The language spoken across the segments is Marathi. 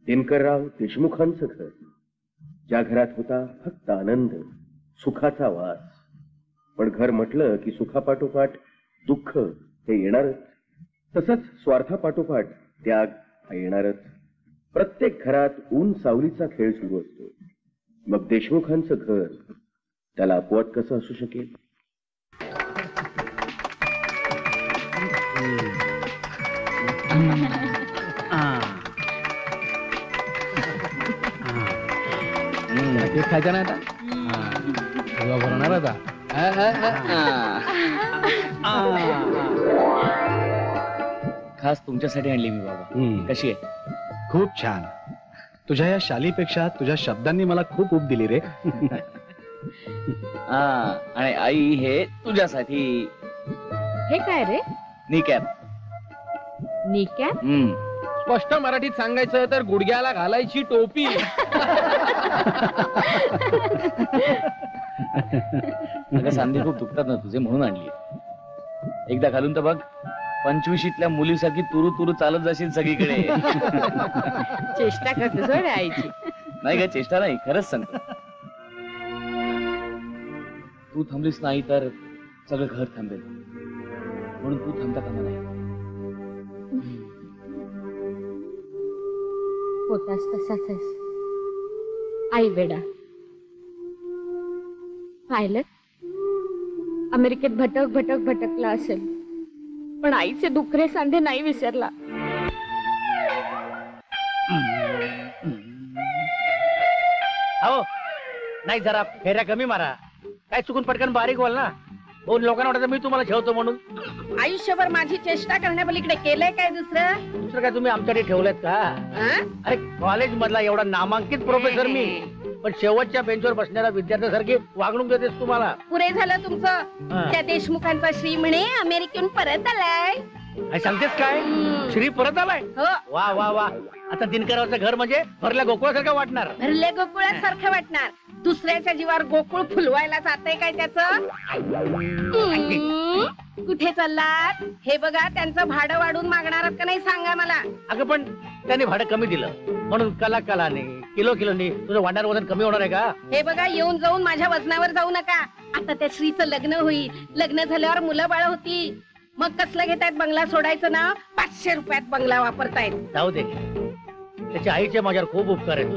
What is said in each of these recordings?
दिनकरराव देशमुखांचं घर, ज्या घरात होता फक्त आनंद, सुखाचा वास. पण घर म्हटलं की सुखापाठोपाठ दुःख हे येणारच, तसंच स्वार्थापाठोपाठ त्याग हा येणारच. प्रत्येक घरात ऊन सावलीचा खेळ सुरू असतो. मग देशमुखांचं घर त्याला अपवाद कसं असू शकेल? खायचं ना आता भरणार आता. खास तुमच्यासाठी आणली मी बाबा. कशी आहे? खूप छान. तुझ्या या शालीपेक्षा तुझ्या शब्दांनी मला खूप उब दिली रे. आणि आई हे तुझ्यासाठी. हे काय रे? निकॅप. निकॅप? स्पष्ट मराठीत सांगायचं तर गुडघ्याला घालायची टोपी. अगं सांधे खूप दुखतात ना तुझे, म्हणून आणली. एकदा घालून तर बघ, 25ल्या मुलीसारखी तुरु तुरु चालत जाशील सगळीकडे. चेष्टा करते सोड आईची. नाही ग, चेष्टा नाही, खरंच सांगतो. तू थांबलीस नाही तर सगळं घर थांबेल, म्हणून तू थांबता कामा नाही. होतास तसाच आहेस आई वेडा. पाहिलं, अमेरिकेत भटक भटक भटकला असेल, पण आईचे दुखरे सांधे नाही विसरला. हो नाही, जरा फेऱ्या कमी मारा. काय चुकून पटकन बारीक बोल ना. दोन लोकांना वाटतं मी तुम्हाला ठेवतो म्हणून. आयुष्यभर माझी चेष्टा करण्यापलीकडे केलंय काय दुसरं काय तुम्ही आमच्याकडे ठेवलेत का? अरे कॉलेज मधला एवढा नामांकित प्रोफेसर मी, पण शेवटच्या बेंचवर बसणाऱ्या विद्यार्थ्यासारखी वागणूक देतेस तुम्हाला. पुरे झालं तुमचं. त्या देशमुखांचा श्री म्हणे अमेरिकेहून परत आलाय. सांगतेस काय? श्री परत आलाय? वा वा वा. आता दिनकराचं घर म्हणजे भरल्या गोकुळासारखं वाटणार. भरल्या गोकुळासारखं वाटणार. दुसऱ्याच्या जीवावर गोकुळ फुलवायला जाते काय त्याचं? कुठे चाललात? हे बघा, त्यांचं भाडं वाढून मागणार का नाही सांगा मला. अगं पण त्याने भाडं कमी दिलं म्हणून कलाने किलो किलोनी तुझं वाढणार वजन कमी होणार आहे का? हे बघा, येऊन जाऊन माझ्या वजनावर जाऊ नका. आता त्या श्रीचं लग्न होईल. लग्न झाल्यावर मुलं बाळ होती. मग कसलं घेतायत बंगला सोडायचं ना? 500 रुपयात बंगला वापरतायत. जाऊ दे, त्याच्या आईचे माझ्यावर खूप उपकार आहेत.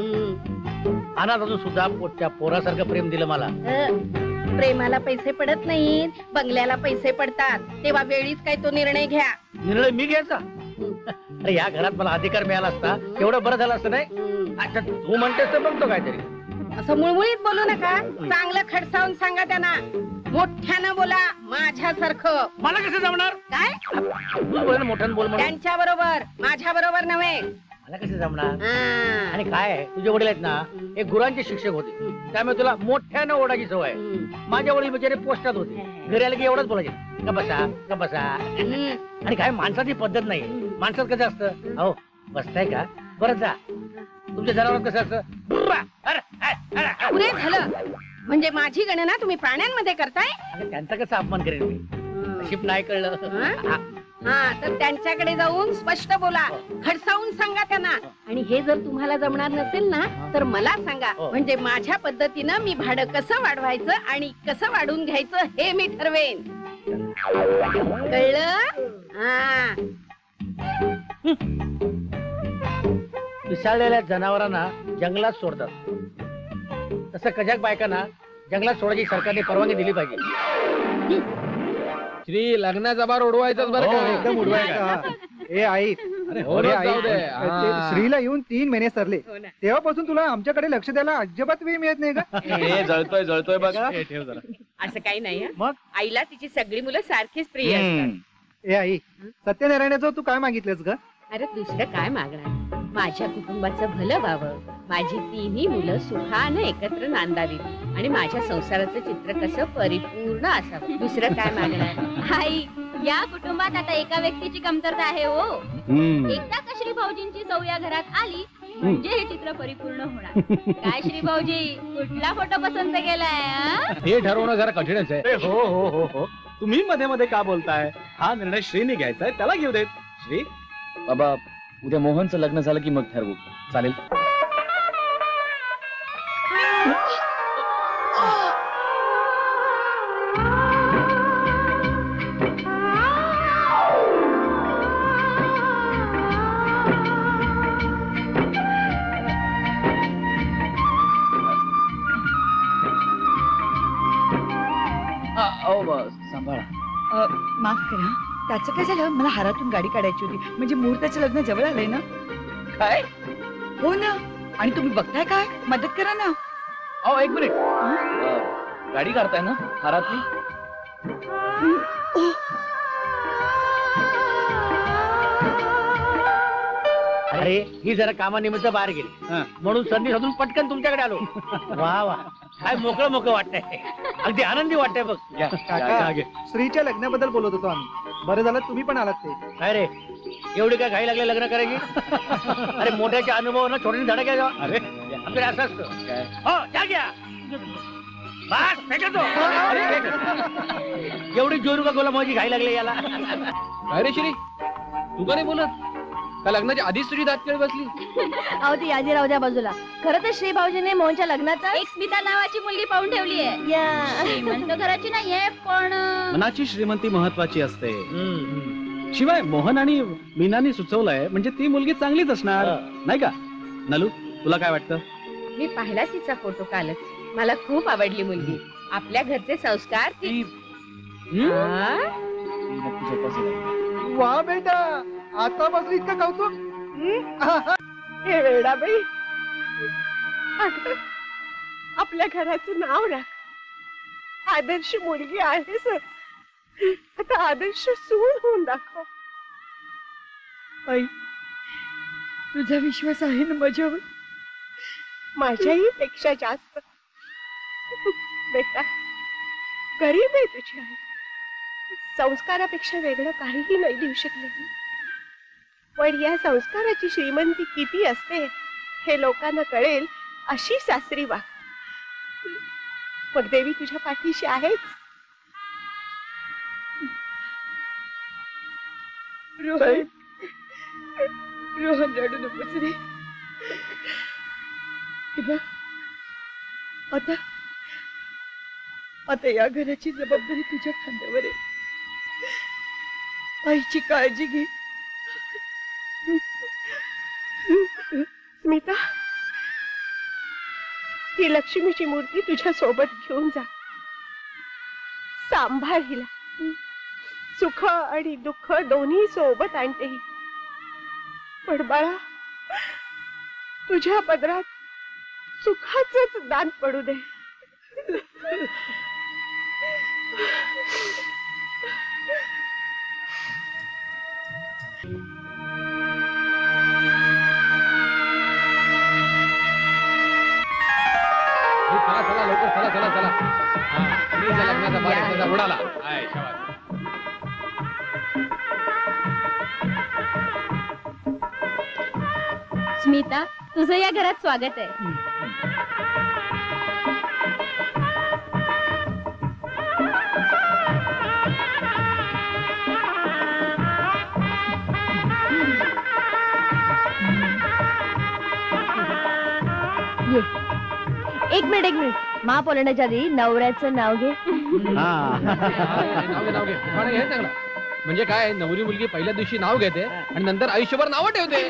अनाथ अजून सुद्धा पोटच्या पोरासारखं प्रेम दिलं मला. प्रेमाला पैसे पडत नाहीत, बंगल्याला पैसे पडतात. तेव्हा वेळीच काय तो निर्णय घ्या. निर्णय मी घ्यायचा? अरे या घरात मला अधिकार मिळाला असता एवढं बरं झालं असतं नाही. अच्छा तू म्हणतेस तर बघतो काहीतरी. असं मुळमुळीत बोलू नका. चांगलं खडसावून सांगा त्यांना. मोठ्यानं बोला, माझ्यासारखं. मला कसं जमणार? काय मोठ्यानं बोल. त्यांच्या बरोबर, माझ्या बरोबर नव्हे. मला कसं जमणार? आणि काय तुझे वडील आहेत ना, एक गुरांचे शिक्षक होते, त्यामुळे तुला मोठ्यानं ओढायची सवय. माझ्या वडील बिचारे पोस्टात होते. घरी आले की एवढंच बोलायचे, का बसा का बसा. आणि काय माणसाची पद्धत नाही. माणसात कसं असतं, अहो बसताय का, बरं जा. तुमच्या जनावरात कसं असतं, पुरे झालं. म्हणजे माझी गणना तुम्ही प्राण्यांमध्ये करताय? त्यांचा कसा अपमान करेल मी? नशीब नाही कळलं. तर त्यांच्याकडे जाऊन स्पष्ट बोला, खडसावून सांगा त्यांना. आणि हे जर तुम्हाला जमणार नसेल ना, तर मला सांगा. म्हणजे माझ्या पद्धतीनं मी भाडं कसं वाढवायचं आणि कसं वाढून घ्यायचं हे मी ठरवेन. कळलं? पिसाळलेल्या जनावरांना जंगलात सोडतात, तसं कजाक बायकांना जंगलात सोडायची सरकारने परवानगी दिली पाहिजे. श्री, लग्नाचा बार उडवायचाच बरं का? एकदम उडवायचा. ए आई, श्रीला येऊन 3 महिने सरले, तेव्हापासून तुला आमच्याकडे लक्ष द्यायला अजिबात वेळ मिळत नाही का? जळतोय बघा. असं काही नाही. मग आईला तिची सगळी मुलं सारखीच प्रिय असतात. ए आई, सत्यनारायणाचं तू काय मागितलंस ग? अरे दुसरं काय मागणार? माझ्या कुटुंबाचं भलं व्हावं, माझी 3ही मुलं सुखानं एकत्र नांदावीत आणि माझ्या संसाराचं चित्र कसं परिपूर्ण असावं. दुसरं काय मागणार? आई, या कुटुंबात आता एका व्यक्तीची कमतरता आहे हो. एकदा का श्री भाऊजींची सौ या घरात आली म्हणजे हे चित्र परिपूर्ण होणार. काय श्री भाऊजी, कुठला फोटो पसंत केलाय? हे ठरवणं जरा कठीणच आहे. हो हो हो हो, तुम्ही मध्ये मध्ये का बोलताय? हा निर्णय श्रीने घ्यायचा आहे, त्याला घेऊ देत. श्री बाबा, उद्या मोहनचं लग्न झालं की मग ठरवू. चालेल? सांभाळा. माफ करा, त्याचं काय झालं? मला हारातून गाडी काढायची होती, म्हणजे मुहूर्ताचं लग्न जवळ आलंय ना. काय? हो ना. आणि तुम्ही बघताय काय? मदत करा ना. अहो, एक मिनिट. गाडी काढताय ना हारातली? अरे ही जरा कामानिमित्त बाहेर गेली म्हणून संधी साधून पटकन तुमच्याकडे आलो. वा वा, काय मोकळं मोकळं वाटतंय, अगदी आनंदी वाटतंय बघ. काका, श्रीच्या लग्नाबद्दल बोलत होतो आम्ही. बरं झालं तुम्ही पण आलात ते. काय रे, एवढी काय घाई लागले लग्न करायची? अरे मोठ्याच्या अनुभवानं छोट्याने धडा घ्या. अरे आपल्याला असं असतं. हो, चहा घ्या. बस, फेकतो. अरे, एवढी जोरू का गोला माझी घाई लागली याला. काय रे श्री, तू का नाही बोलत? का लग्नाच्या आधीच तुझी दात खेळ बसली? अहो ती यादी राहू द्या बाजूला. खरं तर श्री भाऊजीने मोहनच्या लग्नात एक स्मिता नावाची मुलगी पाहून ठेवली आहे. श्रीमंत घराची नाहीये, पण मनाची श्रीमंती महत्वाची असते. शिवाय मोहन आणि मीनाने सुचवलंय म्हणजे ती मुलगी चांगलीच असणार, नाही का? नलू, तुला काय वाटतं? मी पाहिला तिचा फोटो कालच. मला खूप आवडली मुलगी. आपल्या घरचे संस्कार ती. हा? वा बेटा, आतापासून इतकं कौतुक. हे वेडाबाई, आपल्या घराचं नाव राख. आदर्श मुलगी आहे सर. आता आदर्श सून होऊन दाखव. आई, तुझा विश्वास आहे ना माझ्यावर? माझ्याही पेक्षा जास्त. बेटा, गरीब आहे तुझी आई. संस्कारापेक्षा वेगळं काहीही नाही देऊ शकले. पण या संस्काराची श्रीमंती किती असते हे लोकांना कळेल अशी सासरी वाग. मग देवी तुझ्या पाठीशी आहेच. रोहन, रोहन रडू नकोस रे. हे बघ, आता या घराची जबाबदारी तुझ्या खांद्यावर आहे. आईची काळजी घे. स्मिता, ही लक्ष्मीची मूर्ती तुझ्या सोबत घेऊन जा. सांभाळ हिला. सुख आणि दुःख दोन्ही सोबत आणते. पण बाळा, तुझ्या पदरात सुखाचंच दान पडू दे. चला चला लवकर, चला चला चला. श्रीच्या लग्नाचा बारीक उडाला. हाय, शाबास. स्मिता, तुझं या घरात स्वागत आहे. एक मिनिट. माप ओलांडण्याच्या आधी नवऱ्याचं नाव घे. नाव घे. पण हे चांगलं. म्हणजे काय, नवरी मुलगी पहिल्या दिवशी नाव घेते आणि नंतर आयुष्यभर नावं ठेवते.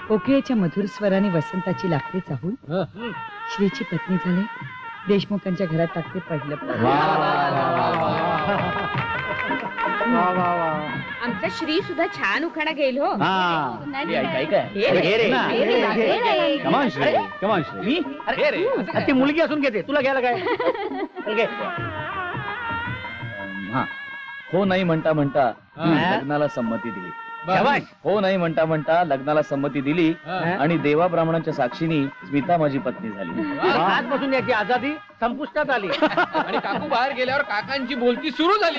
कोकिळेच्या मधुर स्वराने वसंताची लागते चाहूल. श्रीची पत्नी झाले, देशमुखांच्या घरात टाकते पहिलं पाऊल. आमचा श्री सुद्धा छान उखाणा घेईल. हो, कमान श्री, कमान श्री. मी? अरे ती मुलगी असून घेते, तुला घ्यायला काय? हा, हो नाही म्हणता म्हणता लग्नाला संमती दिली. हो नाही म्हणता म्हणता लग्नाला संमती दिली आणि देवा ब्राह्मणांच्या साक्षीनी स्मिता माझी पत्नी झाली. आजपासून याची आजादी संपुष्टात आली आणि काकू बाहेर गेल्यावर काकांची बोलती सुरू झाली.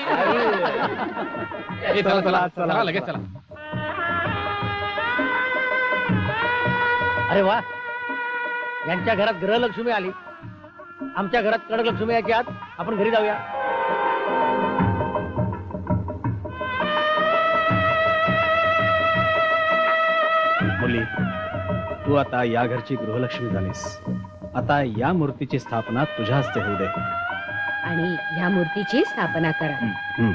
चला चला चला, लगेच चला. अरे वा, यांच्या घरात ग्रहलक्ष्मी आली. आमच्या घरात कडकलक्ष्मी याची आत. आपण घरी जाऊया. तू आता या घरची गृहलक्ष्मी झालीस. आता या मूर्तीची स्थापना तुझ्या हस्ते होऊ दे. आणि ह्या मूर्तीची स्थापना करा. हम्म.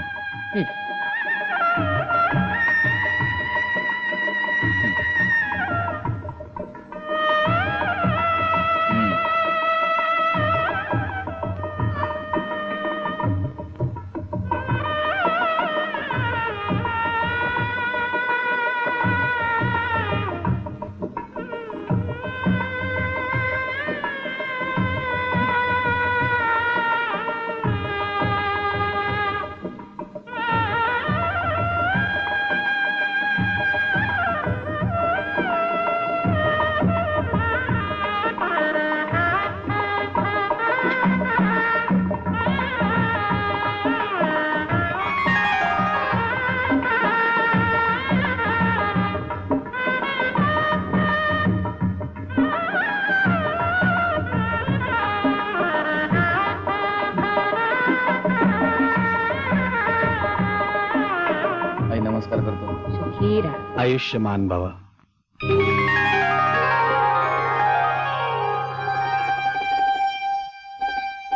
नमस्कार करतो. सुखी राहा. आयुष्यमान भव.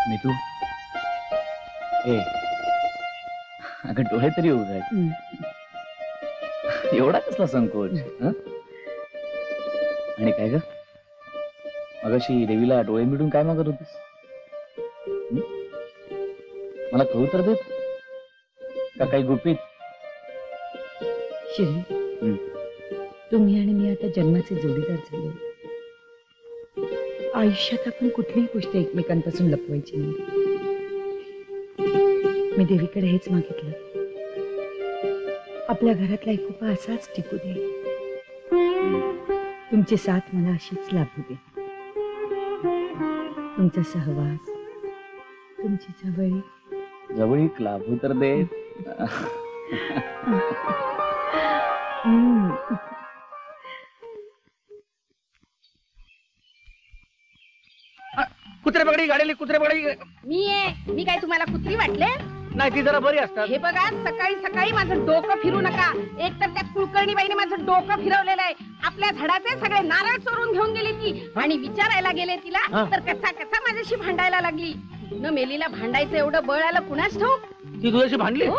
मितू ए अगं डोळे तरी उघड. एवढा कसला संकोच? हं? आणि काय ग मगाशी देवीला डोळे मिळून काय मागत होतीस? मला कळू तर देत का काही गुपित? श्री, तुम्ही आणि मी आता जन्माचे जोडीदार झालो. आयुष्यात आपण कुठलीही गोष्ट एकमेकांपासून लपवायची नाही. मी देवीकडे हेच मागितलं, आपल्या घरातला एकोपा असाच टिकू दे. तुमची साथ मला अशीच लाभू दे. तुमचा सहवास, तुमची जवळीक लाभू तर दे. कुत्रे पकडी गाडीली, कुत्रे पकडी. मी काय तुम्हाला कुत्री वाटले? नाही, ती जरा बरी असतात. हे बघा, सकाळी सकाळी माझं डोकं फिरू नका. एक तर त्या कुलकर्णीबाईने माझं डोकं फिरवलेलं आहे. आपल्या झाडाचे सगळे नारळ चोरून घेऊन गेली ती. आणि विचारायला गेले तिला तर कसा कसा माझ्याशी भांडायला लागली. न मेलीला भांडायचं एवढं बळ आलं कुणाच ठाऊक. ती तुझ्याशी भांडली? हो.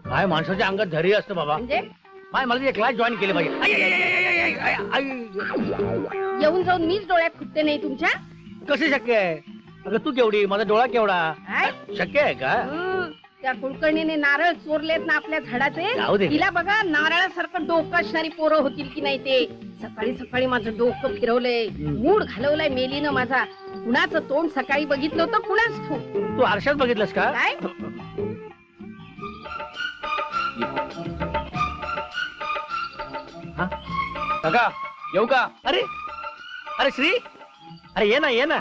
काय माणसाच्या अंगात धैर्य असतं बाबा. म्हणजे मला ते क्लास जॉईन केले पाहिजे. येऊन जाऊन मीच डोळ्यात खुटते नाही तुमच्या. कसे शक्य आहे? अगं तू केवढी, माझा डोळा केवढा? शक्य आहे का? त्या कुलकर्णीने नारळ चोरलेत ना आपल्या झाडाचे. जाऊ दे. तिला बघा नारळासारखं डोकं असणारी पोरं होतील की नाही ते. सकाळी सकाळी माझं डोकं फिरवलंय, मूड घालवलाय मेलीनं माझा. कुणाचं तोंड सकाळी बघितलं होतं कुणाच ठाऊक. तू आरशात बघितलंस का? काय काका येऊ का? अरे अरे श्री, अरे ये ना ये ना.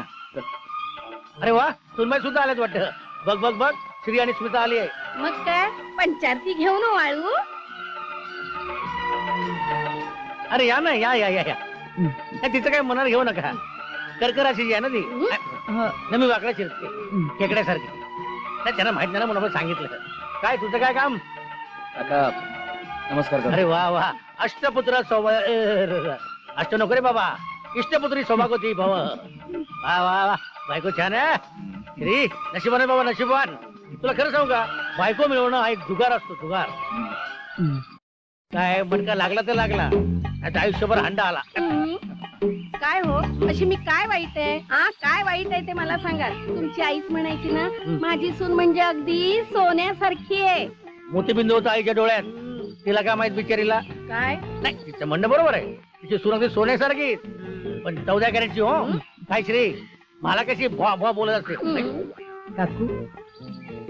अरे वा, सुनबाई सुद्धा आल्यात वाटतं. बघ बघ बघ, श्री आणि स्मिता आली आहे. मग काय पंचारती घेऊन वाळू. अरे या ना, या या या या. तिचं काय मनावर घेऊ नका. कर्कराशी आहे ना ती. मी वाकडा शिरते खेकड्यासारखी. त्यांना माहित नाही ना म्हणून सांगितलं. काय तुझं काय काम? काका नमस्कार करतो. अरे वा वा, अष्टपुत्र अष्ट नको रे बाबा, इष्टपुत्री सौभागवती भव. वा वा वा, बायको छान आहे. श्री नशिबान बाबा, नशिबान. तुला खरं सांगू का, बायको मिळवणं हा एक जुगार असतो, जुगार. काय मणका लागला तर लागला, आता आयुष्यभर हंडा आला. काय हो, अशी मी काय वाईट आहे? काय वाईट आहे ते मला सांगा. तुमची आईच म्हणायची ना, माझी सून म्हणजे अगदी सोन्यासारखी आहे. मोतीबिंदू होता आईच्या डोळ्यात. तिला काय माहित बिचारीला? काय नाही, तिचं म्हणणं बरोबर आहे. तिची सून अगदी सोन्यासारखी, पण 14 कॅरेटची. हो काय श्री, मला कशी भुआ भुआ बोलत असते. काकू,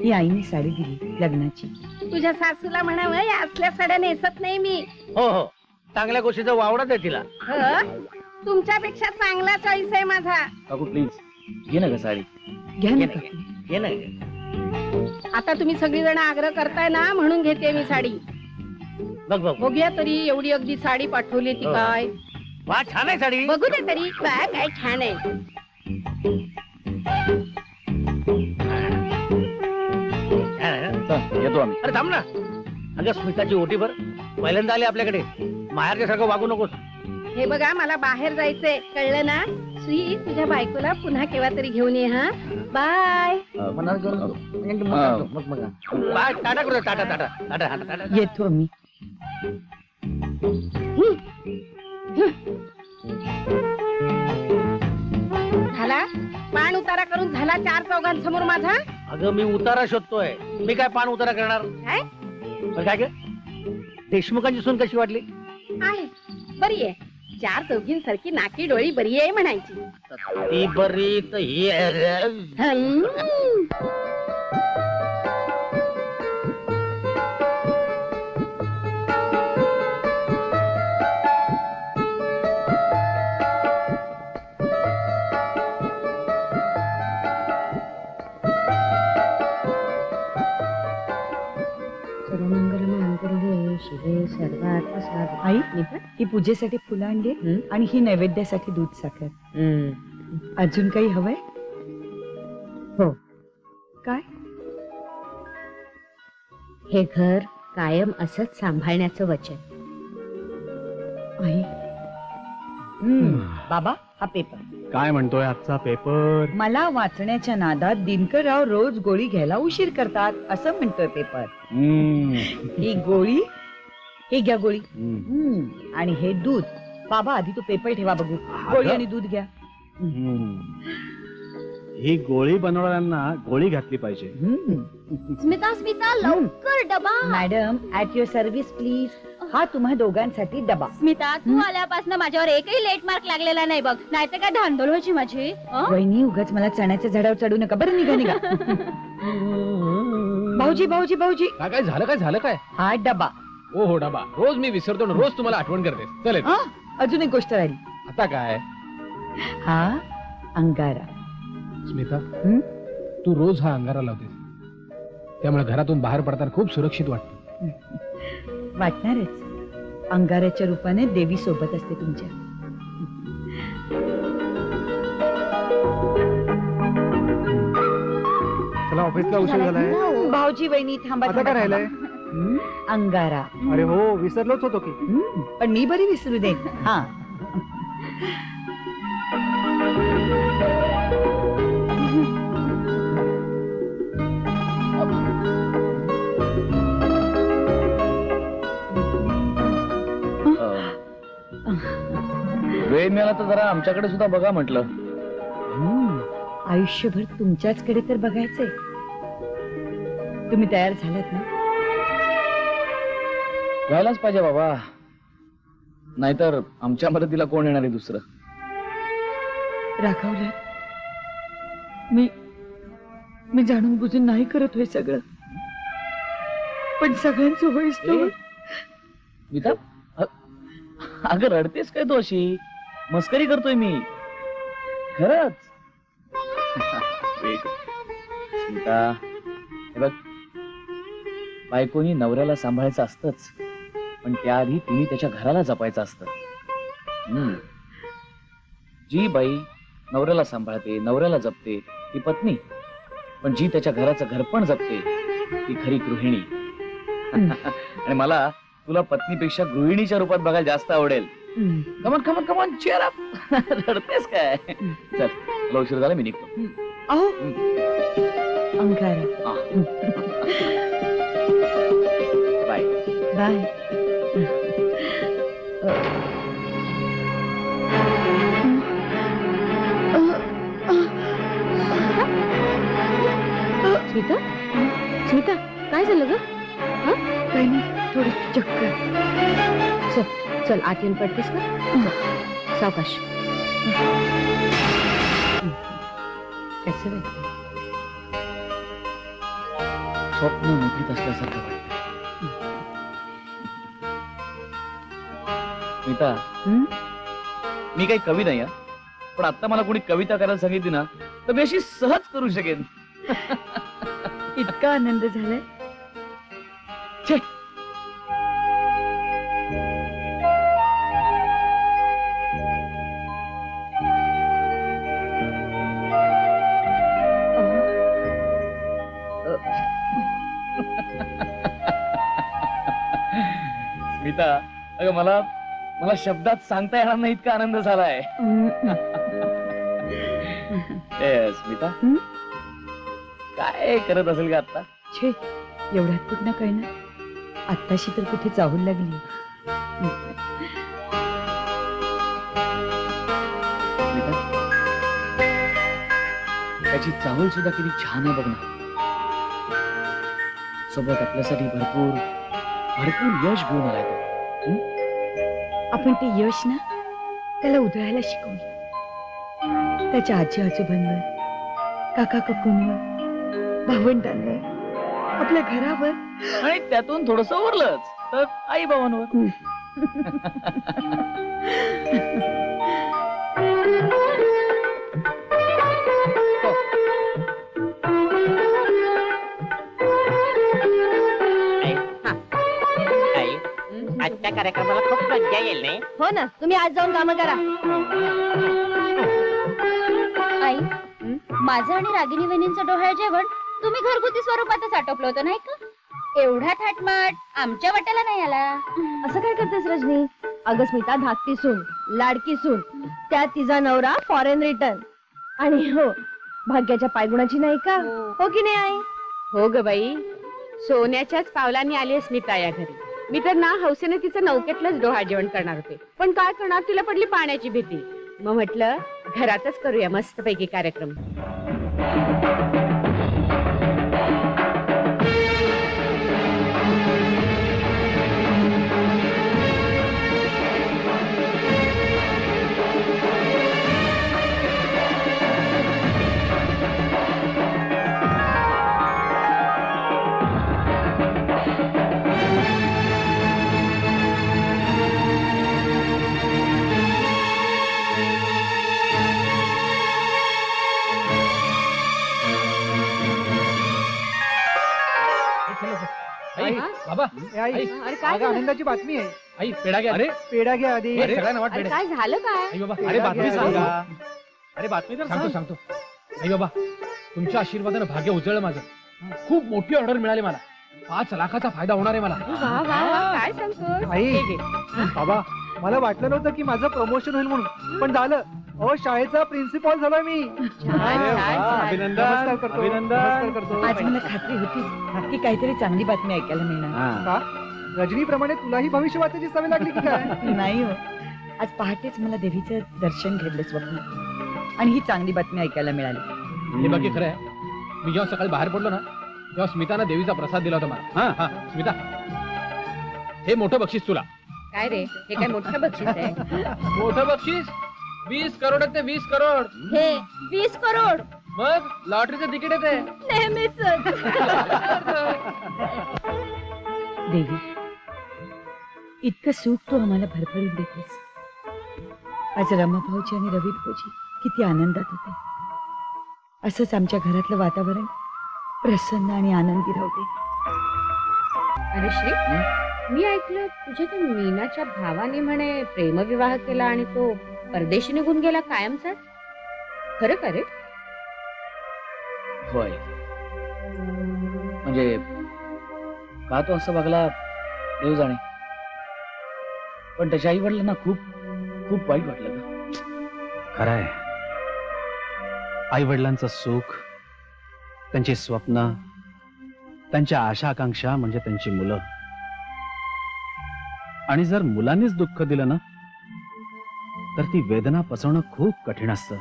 ही आईने साडी दिली लग्नाची. तुझ्या सासूला म्हणावं, या असल्या साड्या नेसत नाही मी. हो हो, चांगल्या गोष्टीचा वावडत आहे तिला. तुमच्यापेक्षा चांगला चॉईस आहे माझा. काकू प्लीज घे ना ग साडी. घ्या ना ये ना. आता तुम्ही सगळी जण आग्रह करताय ना म्हणून घेते मी साडी. बघ बघ बघूया तरी, एवढी अगदी साडी पाठवली ती काय. वा, छान आहे साडी. बघू दे तरी काय छान आहे. येतो आम्ही. अरे थांब ना. अगं स्मिताची ओटी भर. पहिल्यांदा आली आपल्याकडे, माहेरच्या सारखं वागू नकोस. हे बघा मला बाहेर जायचंय, कळलं ना? श्री तुझ्या बायकोला पुन्हा केव्हा तरी घेऊन ये. हा बाय. टाटा करू, टाटा टाटा टाटा टाटा. येतो मी. झाला पाण उतारा करून झाला 4 चौघांसमोर माझा. अगं मी उतारा शोधतोय, मी काय पान उतारा करणार? काय पण काय ग, देशमुखांची सून कशी वाटली? आहे बरी आहे, 4 चौघींसारखी नाकी डोळी बरी आहे म्हणायची. ती बरी तर ही आई ही पूजेसाठी फुलं आणली आणि ही नैवेद्यासाठी दूध साखर. अजून काही हवंय? हो. काय? हे घर कायम असंच सांभाळण्याचं वचन. आई बाबा हा पेपर. काय म्हणतोय आजचा पेपर? मला वाचण्याच्या नादात दिनकरराव रोज गोळी घ्यायला उशीर करतात असं म्हणतोय पेपर. ही गोळी, हे घ्या गोळी. आणि हे दूध. बाबा आधी तो पेपर ठेवा बघू. गोळी आणि दूध घ्या. ही गोळी बनवणाऱ्यांना गोळी घातली पाहिजे. स्मिता स्मिता लवकर डबा. Madam at your service please. हा तुम्हा दोघांसाठी डबा. स्मिता तू आल्यापासून माझ्यावर एकही लेट मार्क लागलेला नाही बघ, नाहीतर काय धांदल व्हायची माझी. वहिनी उगाच मला चण्याच्या झाडावर चढू नका बरं. निघा निघा. भाऊजी भाऊजी भाऊजी. काय झालं, काय झालं काय? हा डबा. ओ हो डबा, रोज मी विसरतो ना, रोज तुम्हाला आठवण करते. चल अजून एक गोष्ट राहिली. आता काय? हा अंगारा. स्मिता तू रोज हा अंगारा लावतेस, त्यामुळे घरातून बाहेर पडताना खूप सुरक्षित वाटतं. वाटणारच. अंगाराच्या रूपाने देवी सोबत असते तुमच्या. चला ऑफिसला उशीर झालाय. भाऊजी वहिनी थांबा. आता काय राहिलंय? अंगारा. अरे हो विसरलोच होतो की. पण मी बरी विसरू दे. हा वेळ मिळाला तर जरा आमच्याकडे सुद्धा बघा म्हटलं. आयुष्यभर तुमच्याचकडे तर बघायचंय. तुम्ही तयार झालात ना? व्हायलाच पाहिजे बाबा, नाहीतर आमच्या मदतीला कोण येणार आहे दुसरं. राखवलं. मी जाणून बुजून नाही करत होय सगळं, पण सगळ्यांचं होईस तो. गीता अगं रडतेस काय तू? अशी मस्करी करतोय मी खरंच. स्मिता हे बघ, बायकोनी नवऱ्याला सांभाळायचं असतंच, पण त्याआधी तिने त्याच्या घराला जपायचं असतं. जी बाई नवऱ्याला सांभाळते, नवऱ्याला जपते ती पत्नी, पण जी त्याच्या घराचं घर पण जपते ती खरी गृहिणी. आणि मला तुला पत्नीपेक्षा गृहिणीच्या रूपात बघायला जास्त आवडेल. कमन कमन कमन चेअर अप. रडतेस काय? चल तुला उशीर झाला, मी निघतो. अंगारा. Bye bye. स्मिता स्मिता काय झालं ग? काही नाही, थोडी चक्कर. चल चल आत येऊन पडतेस का? सावकाश. कसं वाटतं? स्वप्न मोठीत असल्यासारखं वाटतं. स्मिता मी काही कवी नाही, पण आता मला कोणी कविता करायला सांगितली ना तर मी अशी सहज करू शकेन. इतका आनंद झालाय. स्मिता अगं मला मला शब्दात सांगता येणार नाही इतका आनंद झालाय. स्मिता काय करत असेल का आता? छे, एवढ्यात कुठं कळणार. आत्ताशी तर कुठे चाहूल लागली. त्याची चाहूल सुद्धा किती छान आहे बघ ना. सोबत आपल्यासाठी भरपूर भरपूर यश घेऊन आलाय तो. आपण ते यश ना त्याला उधळायला शिकवलं. त्याच्या आजी आजोबांवर, काका काकूंवर, भावंडांवर, आपल्या घरावर आणि त्यातून थोडस उरलंच तर आई बाबांवर. आजच्या कार्यक्रमाला खूप मज्जा येईल नाही? हो ना, तुम्ही आज जाऊन कामं करा. आई, माझं आणि रागिनी वहिनींचं डोहाळ जेवण तुम्ही घरगुती स्वरूपातच आटोपलं होतं नाही का? एवढा थाटमाट आमच्या वाट्याला नाही आला. असं काय करतेस रजनी? अगं स्मिता धाकटी सून, लाडकी सून, त्या तिचा नवरा फॉरेन रिटर्न, आणि हो भाग्याच्या पायगुणाची नाही का? हो की नाही आई? हो ग बाई, सोन्याच्याच पावलांनी आली स्मिता या घरी. मी तर ना हौसेने तिचं नौकेतलंच डोहाळ जेवण करणार होते, पण काय करणार, तिला पडली पाण्याची भीती. मग म्हटलं घरातच करूया मस्तपैकी कार्यक्रम. बाबा, आई, अरे काय अगं आनंदाची बातमी आहे. आई पेढा घ्या. अरे पेढा घ्या आधी. सगळ्यांना वाट अरे पेढे. काय झालं काय? आई बाबा, अरे बातमी सांगा. अरे बातमी तर सांगतो. आई बाबा, तुमच्या आशीर्वादानं भाग्य उजळलं माझं. खूप मोठी ऑर्डर मिळाली मला. 5 लाखाचा फायदा होणार आहे मला. वा वा वा, काय सांगतोस? आई. हे घे. बाबा, मला वाटलं नव्हतं की माझं प्रमोशन होईल म्हणून, पण झालं. अहो, शाळेचा प्रिन्सिपल झालोय मी. छान, छान, छान. अभिनंदन. नमस्कार करतो. अभिनंदन. नमस्कार करतो. आज मला खात्री होती की काहीतरी चांगली बातमी ऐकायला मिळणार. का? रजनीप्रमाणे तुलाही भविष्य वाचायची सवय लागली की काय? नाही हो, आज पहाटेच मला देवीचं दर्शन घडलं स्वप्न, आणि ही चांगली बातमी ऐकायला मिळाली. हे बाकी खरं आहे. मी जेव्हा सकाळी बाहेर पडलो ना, तेव्हा स्मितानं देवीचा प्रसाद दिला होता मला. हा, स्मिता, हे मोठं बक्षीस तुला. काय रे, हे काय मोठं बक्षीस आहे? मोठं बक्षीस 20 करोड ते 20 करोड. हे 20 करोड मग लॉटरीचं तिकीट येते. नेहमीच. देवी, इतकं सुख तू आम्हाला भरभरून देतेस. आज रमा भाऊजी आणि रवी भाऊजी किती आनंदात होते. असंच आमच्या घरातलं वातावरण प्रसन्न आणि आनंदी राहू दे. अरे श्री, मी ऐकलं तुझ्या त्या मीनाच्या भावाने म्हणे प्रेमविवाह केला आणि तो परदेशी निघून गेला कायमचा. खरं का रे? होय, म्हणजे का तो असं वागला देव जाणे, पण त्याच्या आई वडिलांना खूप खूप वाईट वाटलं का. खरंय, आई वडिलांचं सुख, त्यांची स्वप्न, त्यांच्या आशा आकांक्षा म्हणजे त्यांची मुलं. आणि जर मुलांनीच दुःख दिलं ना, तर ती वेदना पचवणं खूप कठीण असतं.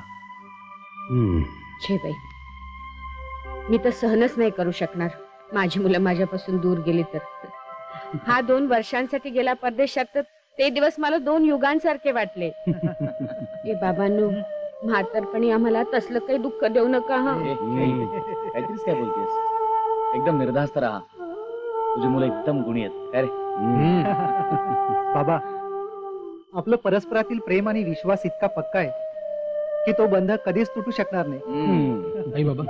छे बाई, मी तर सहनच नाही करू शकणार माझी मुलं माझ्यापासून दूर गेली तर. हा 2 वर्षांसाठी गेला परदेशात, तर ते दिवस मला 2 युगांसारखे वाटले. ए बाबांनो, म्हातारपणी आम्हाला तसलं काही दुःख देऊ नका. हा, काहीतरीच काय बोलतेस. एकदम निर्धास्त राहा. तुझी मुलं एकदम गुणी आहेत. काय रे? बाबा, आपलं परस्परातील प्रेम आणि विश्वास इतका पक्का आहे की तो बंध कधीच तुटू शकणार नाही. आई बाबा,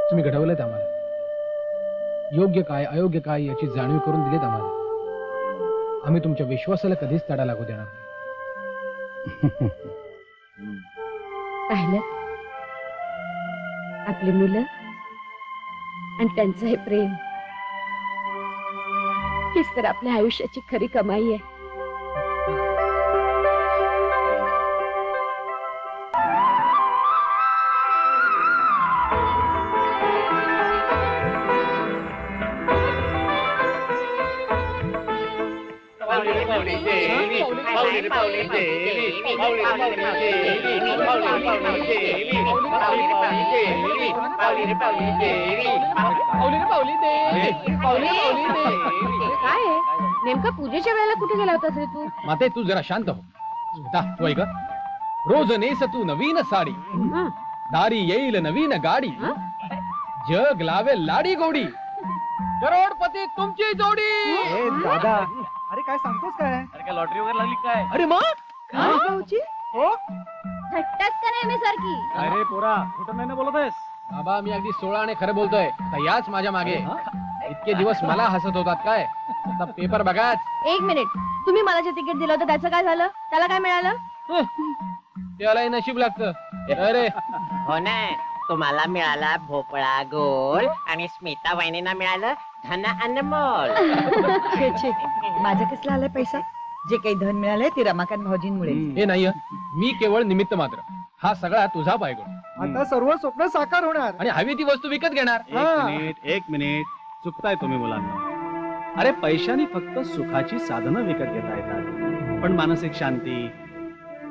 तुम्ही घडवलेत आम्हाला. योग्य काय अयोग्य काय याची जाणीव करून दिलीत आम्हाला. आम्ही तुमच्या विश्वासाला कधीच तडा लागू देणार नाही. पाहिलं, आपली मुलं आणि त्यांचं हे प्रेम, हीच तर आपल्या आयुष्याची खरी कमाई आहे. काय आहे? नेमका पूजेच्या वेळेला कुठे गेला होतास रे तू? माते तू जरा शांत हो. स्मिता, तू ऐक. रोज नेस तू नवीन साडी, दारी येईल नवीन गाडी, जग लावे लाडी गोडी, करोडपती तुमची जोडी. ए, दादा अरे काय सांगतोस काय? अरे काय लॉटरी वगैरे लागली काय? अरे मग भाऊजी? हो थट्टाच का नेहमी सारखी? अरे पोरा खोटं नाही ना बोलत आहेस? बाबा मी अगदी 16 आणि खरं बोलतोय. आता याच माझ्या मागे इतके दिवस मला हसत होतात काय? आता पेपर बघाच. एक मिनिट, तुम्ही मला जे तिकीट दिलं होतं त्याचं काय झालं? त्याला काय मिळालं? त्यालाही नशीब लागतं. अरे हो ना, तुम्हाला मिळाला भोपळा गोल आणि स्मिता वहिनींना मिळालं धन अनमोल. छे छे, माझा कसला आलाय पैसा? जे काही धन मिळालंय ते रमाकांत भाऊजींमुळे. हे नाही हं. मी केवळ निमित्त मात्र. हा सगळा तुझा पायगुण. आता सर्व स्वप्न साकार होणार. आणि हवी ती वस्तू विकत घेणार. एक मिनिट चुकताय तुम्ही मुलांना. अरे पैशाने फक्त सुखाची साधनं विकत घेता येतात, पण मानसिक शांती,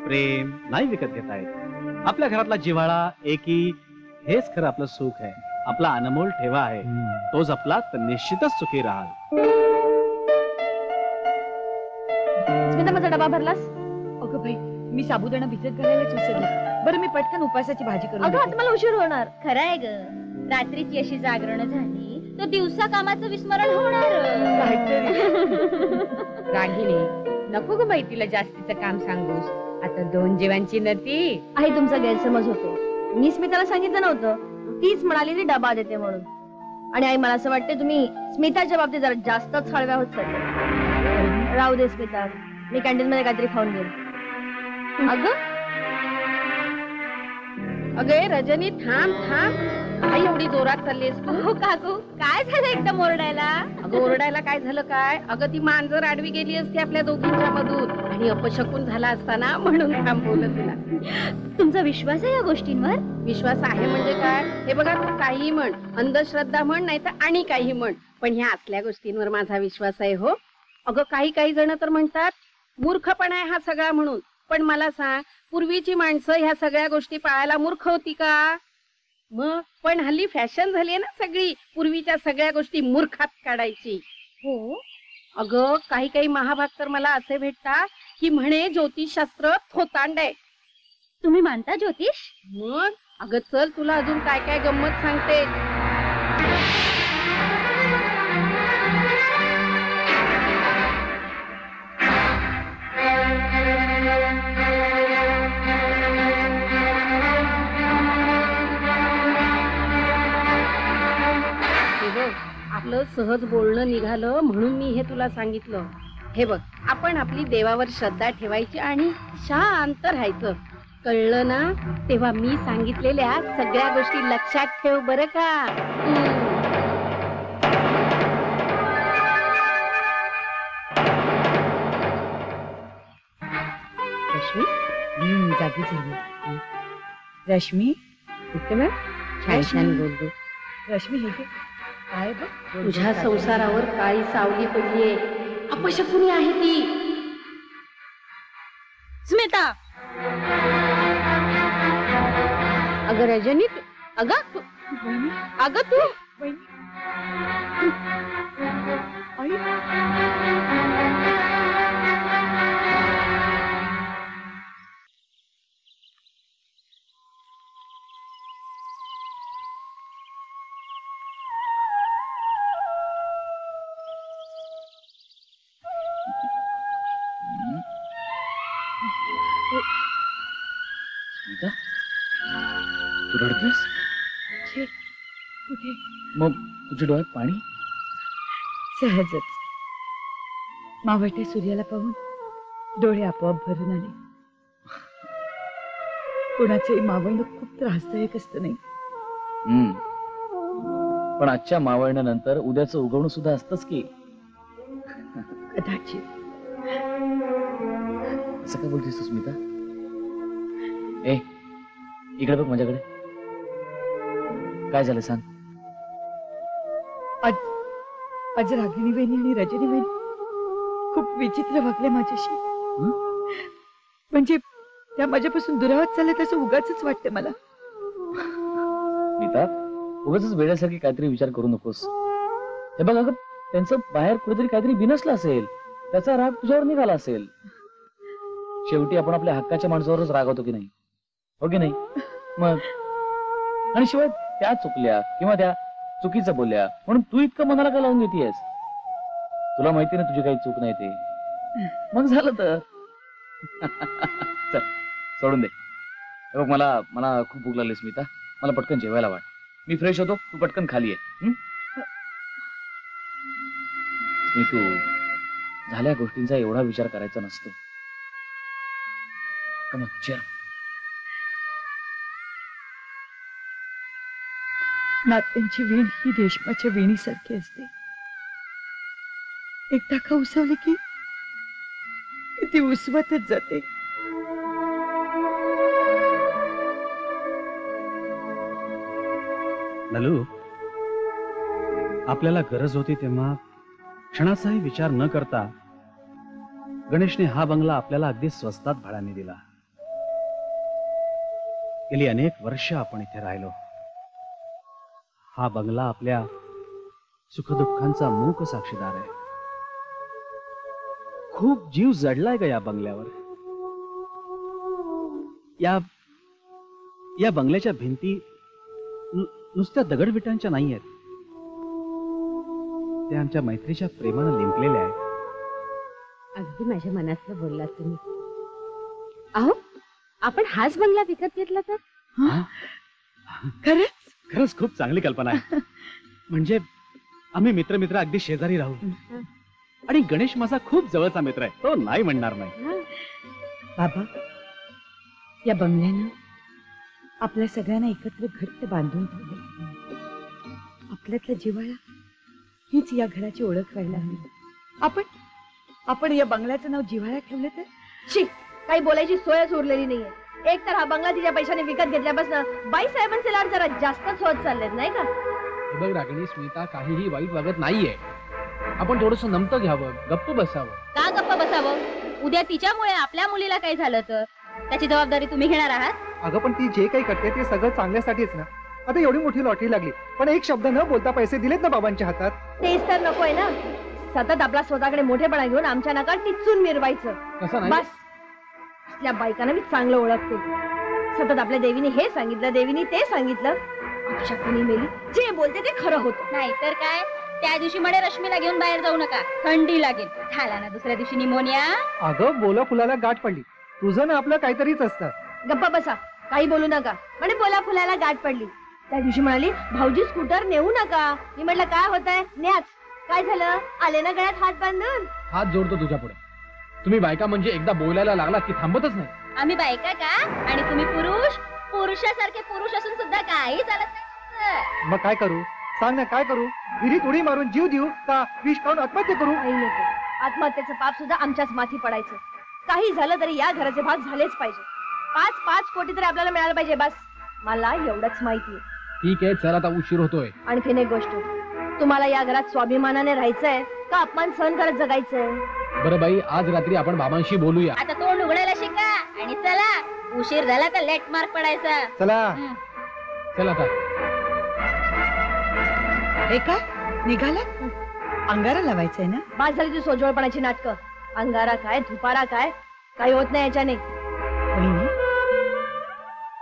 प्रेम नाही विकत घेता येत. आपल्या घरातला जिव्हाळा, एकी, हेच खरं आपलं सुख आहे. आपला अनमोल ठेवा आहे. तो जपला तर निश्चितच सुखी राहाल. स्मिता, माझा डबा भरलास? अगं बाई, मी साबुदाणा भिजत घालायलाच विसरले. बरं मी पटकन उपासाची भाजी करून अगं देते. आता मला उशीर होणार. खरं आहे ग, रात्रीची अशी जागरण झाली तर दिवसा कामाचं विस्मरण होणार. रागिणी, नको ग बाई तिला जास्तीचं काम सांगूस. आता 2 जीवांची नती. आई, तुमचा गैरसमज होतो. मी स्मिताला सांगितलं नव्हतं. तीच म्हणाली ती डबा देते म्हणून. आणि आई, मला असं वाटतं तुम्ही स्मिताच्या बाबतीत जरा जास्तच हळव्या होत चालल्या. राहू दे स्मिता, मी कॅन्टीन मध्ये काहीतरी खाऊन घेईन. अगं रजनी, थांब थांब. आई एवढी जोरात चाललीस तू? हो काकू, काय झालं एकदम ओरडायला? अगं ओरडायला काय झालं काय? अगं ती मांजर आडवी गेली असती आपल्या दोघींच्या मधून आणि अपशकुन झाला असताना म्हणून थांबवलं तुला. तुमचा विश्वास आहे या गोष्टींवर? विश्वास आहे म्हणजे काय? हे बघा, तू काही म्हण, अंधश्रद्धा म्हण, नाही तर आणि काही म्हण, पण ह्या असल्या गोष्टींवर माझा विश्वास आहे हो. अगं काही जण तर म्हणतात मूर्खपणा आहे हा सगळा म्हणून. पण मला सांग, पूर्वीची माणसं ह्या सगळ्या गोष्टी पाळायला मूर्ख होती का? मग पण हल्ली फॅशन झाली ना सगळी, पूर्वीच्या सगळ्या गोष्टी मूर्खात काढायची. हो, अगं काही महाभाग तर मला असे भेटतात की म्हणे ज्योतिषशास्त्र थोतांड आहे. तुम्ही मानता ज्योतिष? मग अगं चल, तुला अजून काय काय गंमत सांगते. आपलं सहज बोलणं निघालं म्हणून मी हे तुला सांगितलं. हे बघ, आपण आपली देवावर श्रद्धा ठेवायची आणि शांत राहायचं. कळलं ना? तेव्हा मी सांगितलेल्या सगळ्या गोष्टी लक्षात ठेव बरं का. रश्मी, जागी झाली. रश्मी, छान छान बोलतो. रश्मी हे घे. काय बघ, तुझ्या संसारावर काळी सावली पडलीये. अपशकुनी आहे ती. स्मिता, अगं रजनी, अगं तू स्मिता, तू रडतेस? कुठे? मग तुझ्या डोळ्यात पाणी? सहजच मावळत्या सूर्याला पाहून डोळे आपोआप भरून आले. कुणाचंही मावळणं खूप त्रासदायक असतं नाही? पण आजच्या मावळण्यानंतर उद्याचं उगवणं सुद्धा असतंच की. कदाचित. असं काय बोलतेस तू स्मिता? ए, इकडे बघ माझ्याकडे. काय झालं सांग. आज रागिणी वहिनी आणि रजनी वहिनी खूप विचित्र वागले माझ्याशी. म्हणजे त्या माझ्यापासून दुरावत चालत असं उगाच वाटतं मला. नीता, उगाच वेळासारखी काहीतरी विचार करू नकोस. हे बघ अगं, त्यांचं बाहेर कुठेतरी काहीतरी बिनसलं असेल, त्याचा राग तुझ्यावर निघाला असेल. शेवटी आपण आपल्या हक्काच्या माणसावरच रागवतो की नाही, हो की नाही? मग आणि शिवाय त्या चुकल्या किंवा त्या चुकीचं बोलल्या म्हणून तू इतकं मनाला का लावून घेतेयस? तुला माहिती ना तुझी काही चूक नाही ते. मग झालं तर चल सोडून दे. हे बघ, मला खूप भूक लागली स्मिता. मला पटकन जेवायला वाट. मी फ्रेश होतो, तू पटकन खाली ये. स्मितू, झाल्या गोष्टींचा एवढा विचार करायचा नसतो. चल. नात्यांची वीण ही रेशमाच्या वीणीसारखी असते. एकदा का उसवली की ती उसवतच जाते. नलू, आपल्याला गरज होती तेव्हा क्षणाचाही विचार न करता गणेशने हा बंगला आपल्याला अगदी स्वस्तात भाड्याने दिला. गेली अनेक वर्ष आपण इथे राहिलो. हा बंगला आपल्या सुखदुःखांचा मूक साक्षीदार आहे. खूप जीव जडलाय का या बंगल्यावर. या बंगल्याच्या भिंती नुसत्या दगडविटांच्या नाही आहेत, त्या आमच्या मैत्रीच्या प्रेमानं लिंपलेल्या आहेत. अगदी माझ्या मनातलं बोललात तुम्ही. अहो, आपण हाच बंगला विकत घेतला तर? खरंच खूप चांगली कल्पना आहे. म्हणजे आम्ही मित्र अगदी शेजारी राहू. आणि गणेश माझा खूप जवळचा मित्र आहे, तो नाही म्हणणार नाही. बाबा, या बंगल्यानं आपल्या सगळ्यांना एकत्र घट्ट बांधून ठेवले. आपल्यातला जिव्हाळा हीच या घराची ओळख व्हायला हवी. आपण या बंगल्याचं नाव जिव्हाळा ठेवलं तर? शिक, काही बोलायची सोयच उरलेली नाहीये. एक तर हा बंगला तिच्या पैशाने विकत घेतल्यापासून बाई साहेबांचे लाड जरा जास्तच होत चाललेत, नाही का? हे बघ रागिणी, स्मिता काहीही वाईट वागत नाहीये. आपण थोडस नमतं घ्यावं, गप्प बसावं. का गप्प बसावं? उद्या तिच्यामुळे आपल्या मुलीला काही झालं तर त्याची जबाबदारी तुम्ही घेणार आहात? अगं पण ती जे काही करते ते सगळं चांगल्यासाठीच ना. आता एवढी मोठी लॉटरी लागली, पण एक शब्द न बोलता पैसे दिलेत ना बाबांच्या हातात. तेच तर नकोय ना, सतत आपला स्वतःकडे मोठेपणा घेऊन आमच्या नका टिचून मिरवायचं. कसं नाही? बस, आपल्या बायकांना मी चांगलं ओळखते. सतत आपल्या देवीने हे सांगितलं, देवीने ते सांगितलं. अक्षय कुणी मेली, जे बोलते ते खरं होतं. नाही तर काय, त्या दिवशी म्हणे रश्मीला घेऊन बाहेर जाऊ नका, थंडी लागेल. झाला ना दुसऱ्या दिवशी निमोनिया. अगं बोला फुलाला गाठ पडली, तुझं ना आपलं काहीतरीच असतं. गप्पा बसा, काही बोलू नका. म्हणे बोला फुलाला गाठ पडली. त्या दिवशी म्हणाली, भाऊजी स्कूटर नेऊ नका. मी म्हटलं काय होतंय, न्याच. काय झालं, आले ना गळ्यात हात बांधून. हात जोडतो तुझ्या पुढे. तुम्ही बायका म्हणजे एकदा बोलायला लागला की थांबतच नाही. आम्ही बायका का? आणि तुम्ही पुरुष? पुरुषासारखे पुरुष असून सुद्धा काही चालत नाही. मग काय करू सांग ना, काय करू? विहिरीत उडी मारून जीव देऊ का विष खाऊन आत्महत्या करू? आत्महत्येचं पाप सुद्धा आमच्याच माथी पडायचं. काही झालं तरी या घराचे भाग झालेच पाहिजे. 5 कोटी तरी आपल्याला मिळालं पाहिजे. बस, मला एवढंच माहितीये. ठीक आहे, चल आता उशीर होतोय. आणखीन एक गोष्ट, तुम्हाला या घरात स्वाभिमानाने राहायचंय का अपमान सहन करत जगायचंय? बरं बाई, आज रात्री आपण बाबांशी बोलूया. आता तोंड उघडायला शिका आणि चला, उशीर झाला तर लेट मार्क पडायचा. चला चल आता. हे काय निघाला? अंगारा लावायचंय ना? बाद झाली ती सोजवळपणाची नाटकं. अंगारा काय, धुपारा काय, काही होत नाही याच्याने.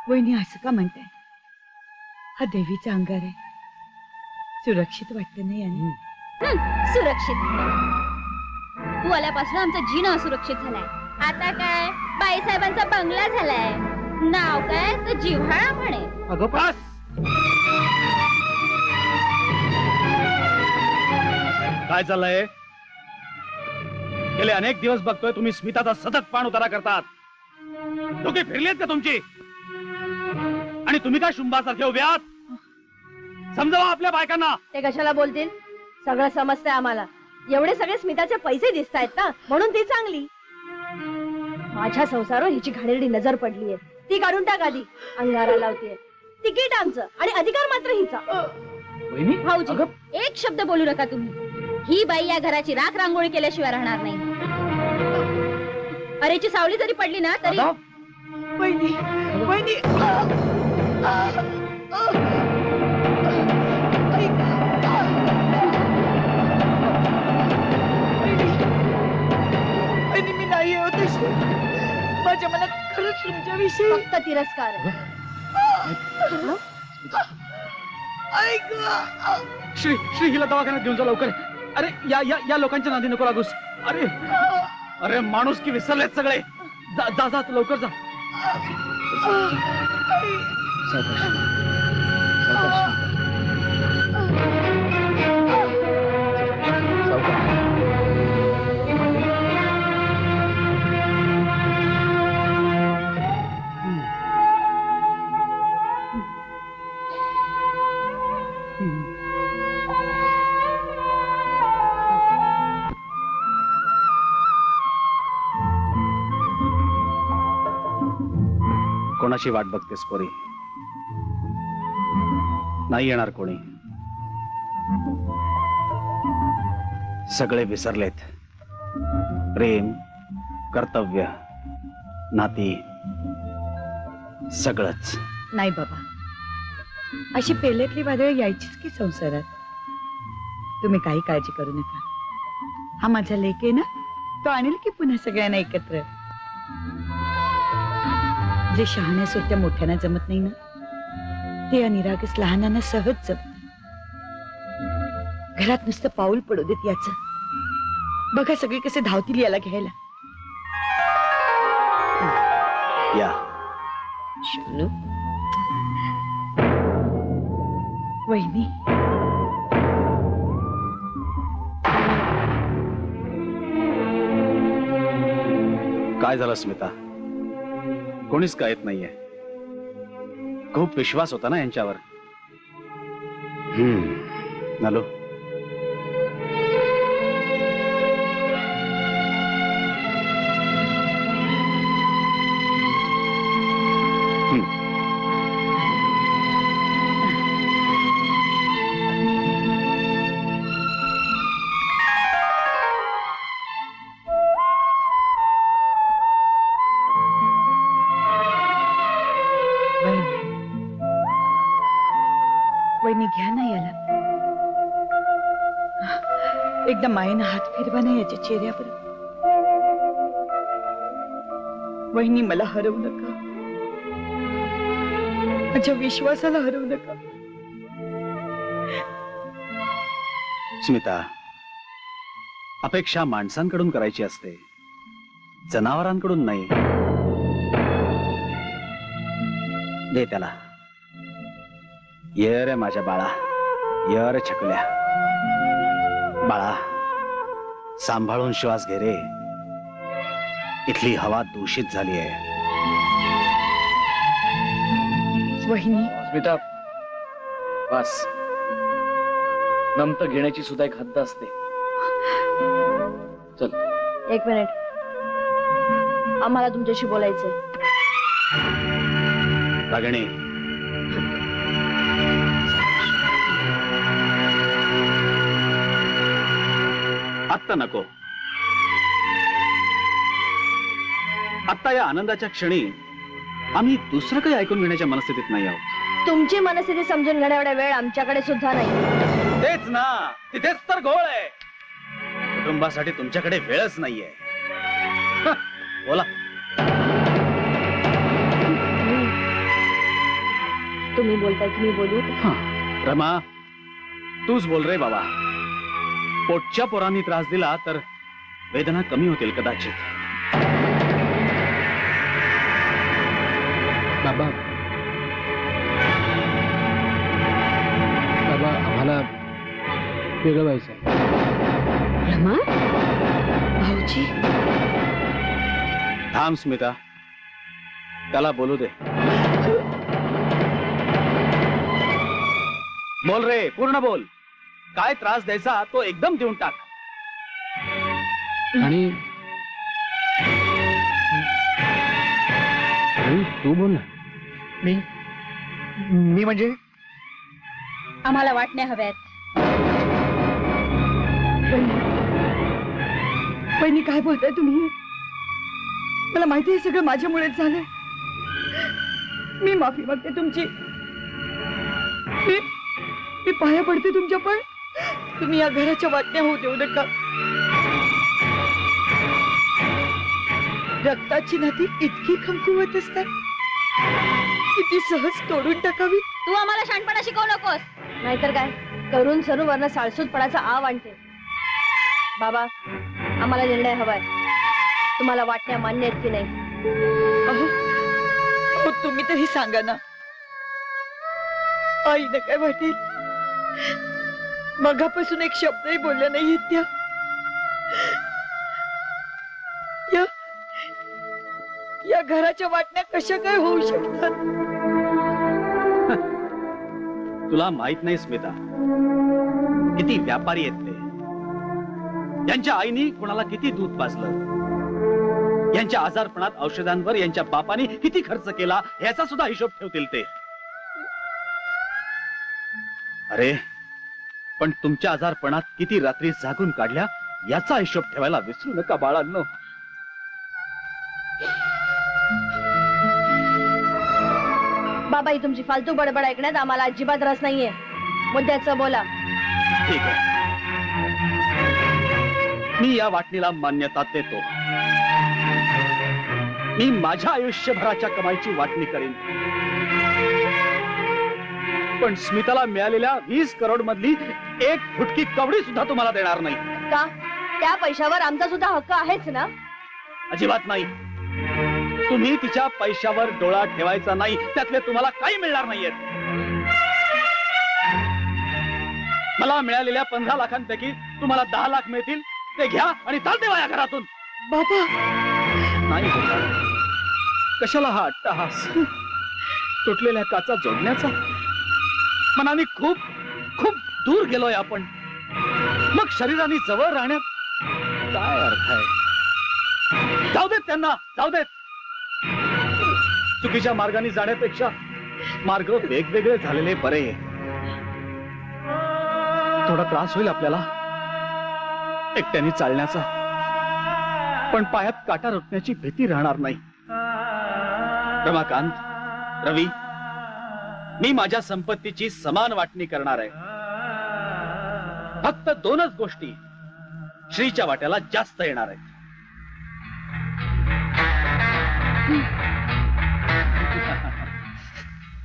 वहिनी असं का म्हणताय? हा देवीचा अंगार आहे, सुरक्षित वाटत नाही. आणि सुरक्षित तू आल्यापासून आमचा जीवन असुरक्षित झालाय. आता काय, बाईसाहेबांचा बंगला झालाय. नाव काय तर जिव्हाळा म्हणे. अगं पास, काय चाललंय? गेले अनेक दिवस बघतोय तुम्ही स्मिताचा सतत पाण उतारा करतात. डोके फिरलेत का तुमची? आणि तुम्ही काय शुंभासारखे उभे आहात? समजावा आपल्या बायकांना. ते कशाला बोलतील? सगळं समजतंय आम्हाला. एवढे सगळे स्मिताचे पैसे दिसतायत ना, म्हणून ती चांगली. माझ्या संसारावर हिची घाणेरडी नजर पडलीये, ती काढून टाक आधी. अंगारा लावतीये. तिकीट आमचं आणि अधिकार मात्र हिचा. भाऊजी, एक शब्द बोलू नका तुम्ही. ही बाई या घराची राख रांगोळी केल्याशिवाय राहणार नाही. अरेची सावली जरी पडली ना तरी वहिनी वहिनी वहिनी मी नाही होत माझ्या मनात खरंच तुमच्याविषयी फक्त तिरस्कार आहे. ऐक श्री श्री हिला दवाखान्यात घेऊन जा लवकर. अरे या लोकांच्या नादी नको लागूस. अरे अरे माणूस की विसरलेत सगळे. जा जा जा लवकर जा. कोणाची वाट बघतेस पोरी? नाही येणार कोणी. सगळे विसरलेत. प्रेम, कर्तव्य, नाती, सगळंच. नाही बाबा, अशी पेलेतली वादळ यायचीच की संसारात. तुम्ही काही काळजी करू नका. हा माझा लेक आहे ना, तो आणेल की पुन्हा सगळ्यांना एकत्र. जे शहाण्या सुरत्या मोठ्यांना जमत नाही ना, ते अनिरागस लहानांना सहज जमत. घरात नुसतं पाऊल पडू देत याच. बघा सगळे कसे धावतील याला घ्यायला. या शोनू, वहिनी, काय झालं स्मिता? कोणीच काय येत नाहीये. खूप विश्वास होता ना यांच्यावर. नलो, वहिनी घ्या ना याला. एकदा मायेनं हात फिरवा ना याच्या चेहऱ्यावर. वहिनी मला हरवू नका. माझ्या विश्वासाला हरवू नका. स्मिता, अपेक्षा माणसांकडून करायची असते, जनावरांकडून नाही. दे त्याला. ये रे माझ्या बाळा, ये रे छकुल्या. बाळा, सांभाळून श्वास घे रे. इथली हवा दूषित झाली आहे. वहिनी, स्मिता, बस. नमतं घेण्याची सुद्धा एक हद्द असते. चल. एक मिनिट, आम्हाला तुमच्याशी बोलायचंय. रागिणी, आत्ता नको. आत्ता या आनंदाच्या क्षणी आम्ही दुसरं काही ऐकून घेण्याच्या मनस्थितीत नाही आहोत. तुमची मनस्थिती समजून घेण्या एवढा वेळ आमच्याकडे सुद्धा नाही. तेच ना, तिथेच तर घोळ आहे. कुटुंबासाठी तुमच्याकडे वेळच नाहीये. बोला. तुम्ही बोलताय की मी बोलू? रमा, तूच बोल रे बाबा. पोटच्या पोरांनी त्रास दिला तर वेदना कमी होतील कदाचित. बाबा, बाबा, आम्हाला वेगळं व्हायचंय. रमा, भाऊजी. थांब स्मिता, त्याला बोलू दे. बोल रे, पूर्ण बोल. काय त्रास द्यायचा तो एकदम देऊन टाक. आणि तू बोल ना. मी म्हणजे आम्हाला वाटण्या हव्यात. वहिनी, काय बोलताय तुम्ही? तुम्हाला माहिती आहे सगळं माझ्यामुळेच झालंय. मी माफी मागते तुमची. मी पाया पडते तुमच्या, पण तुम्ही या घराच्या वाटण्या होऊ देऊ नका. रक्ताची नाती इतकी कमकुवत असतात, किती सहज तोडून टाकावी. तू आम्हाला शहाणपणा शिकवू नकोस. नाहीतर काय, करून सरून वरनं साळसूदपणाचा आव आणते. बाबा, आम्हाला निर्णय हवाय. तुम्हाला वाटण्या मान्य आहेत की नाही? अहो, तुम्ही तरी सांगा ना. आईनं काय वाटेल? मगापासून एक शब्दही बोलल्या नाहीयेत त्या. या घराच्या वाटण्या कशा काय होऊ शकतात? तुला माहित नाही स्मिता, किती व्यापारी आहेत ते. यांच्या आईनी कोणाला किती दूध पाजलं, यांच्या आजारपणात औषधांवर यांच्या बापाने किती खर्च केला याचा सुद्धा हिशोब ठेवतील ते. अरे पण तुमच्या आजारपणात किती रात्री जागून काढल्या याचा हिशोब ठेवायला विसरू नका बाळांनो. बाबा, ही तुमची फालतू बडबड ऐकण्यात आम्हाला अजिबात रस नाहीये. मुद्द्याचं बोला. ठीक आहे, मी या वाटणीला मान्यता देतो. मी माझ्या आयुष्यभराच्या कमाईची वाटणी करीन, पण स्मिताला मिळालेल्या 20 करोड मधली एक फुटकी कवडी सुद्धा तुम्हाला देणार नाही. का? त्या पैशावर आमचा सुद्धा हक्क आहेच ना? अजिबात नाही. तुम्ही तिच्या पैशावर डोळा ठेवायचा नाही, त्यातले तुम्हाला काही मिळणार नाहीये. मला मिळालेल्या 15 लाखांपैकी तुम्हाला 10 लाख मिळतील, ते घ्या आणि चालते वा या घरातून. बाबा नाही, कशाला हा अट्टहास? तुटलेल्या काचा जोडण्याचा. मनाने खूप खूप दूर गेलोय आपण, मग शरीराने जवळ राहण्यात काय अर्थ आहे? जाऊ देत त्यांना, जाऊ देत. चुकीच्या मार्गाने जाण्यापेक्षा मार्ग वेगवेगळे झालेले बरे. थोडा त्रास होईल आपल्याला एकट्याने चालण्याचा, पण पायात काटा रुतण्याची भीती राहणार नाही. रमाकांत, रवी, मी माझ्या संपत्तीची समान वाटणी करणार आहे. फक्त 2च गोष्टी श्रीच्या वाट्याला जास्त येणार आहेत.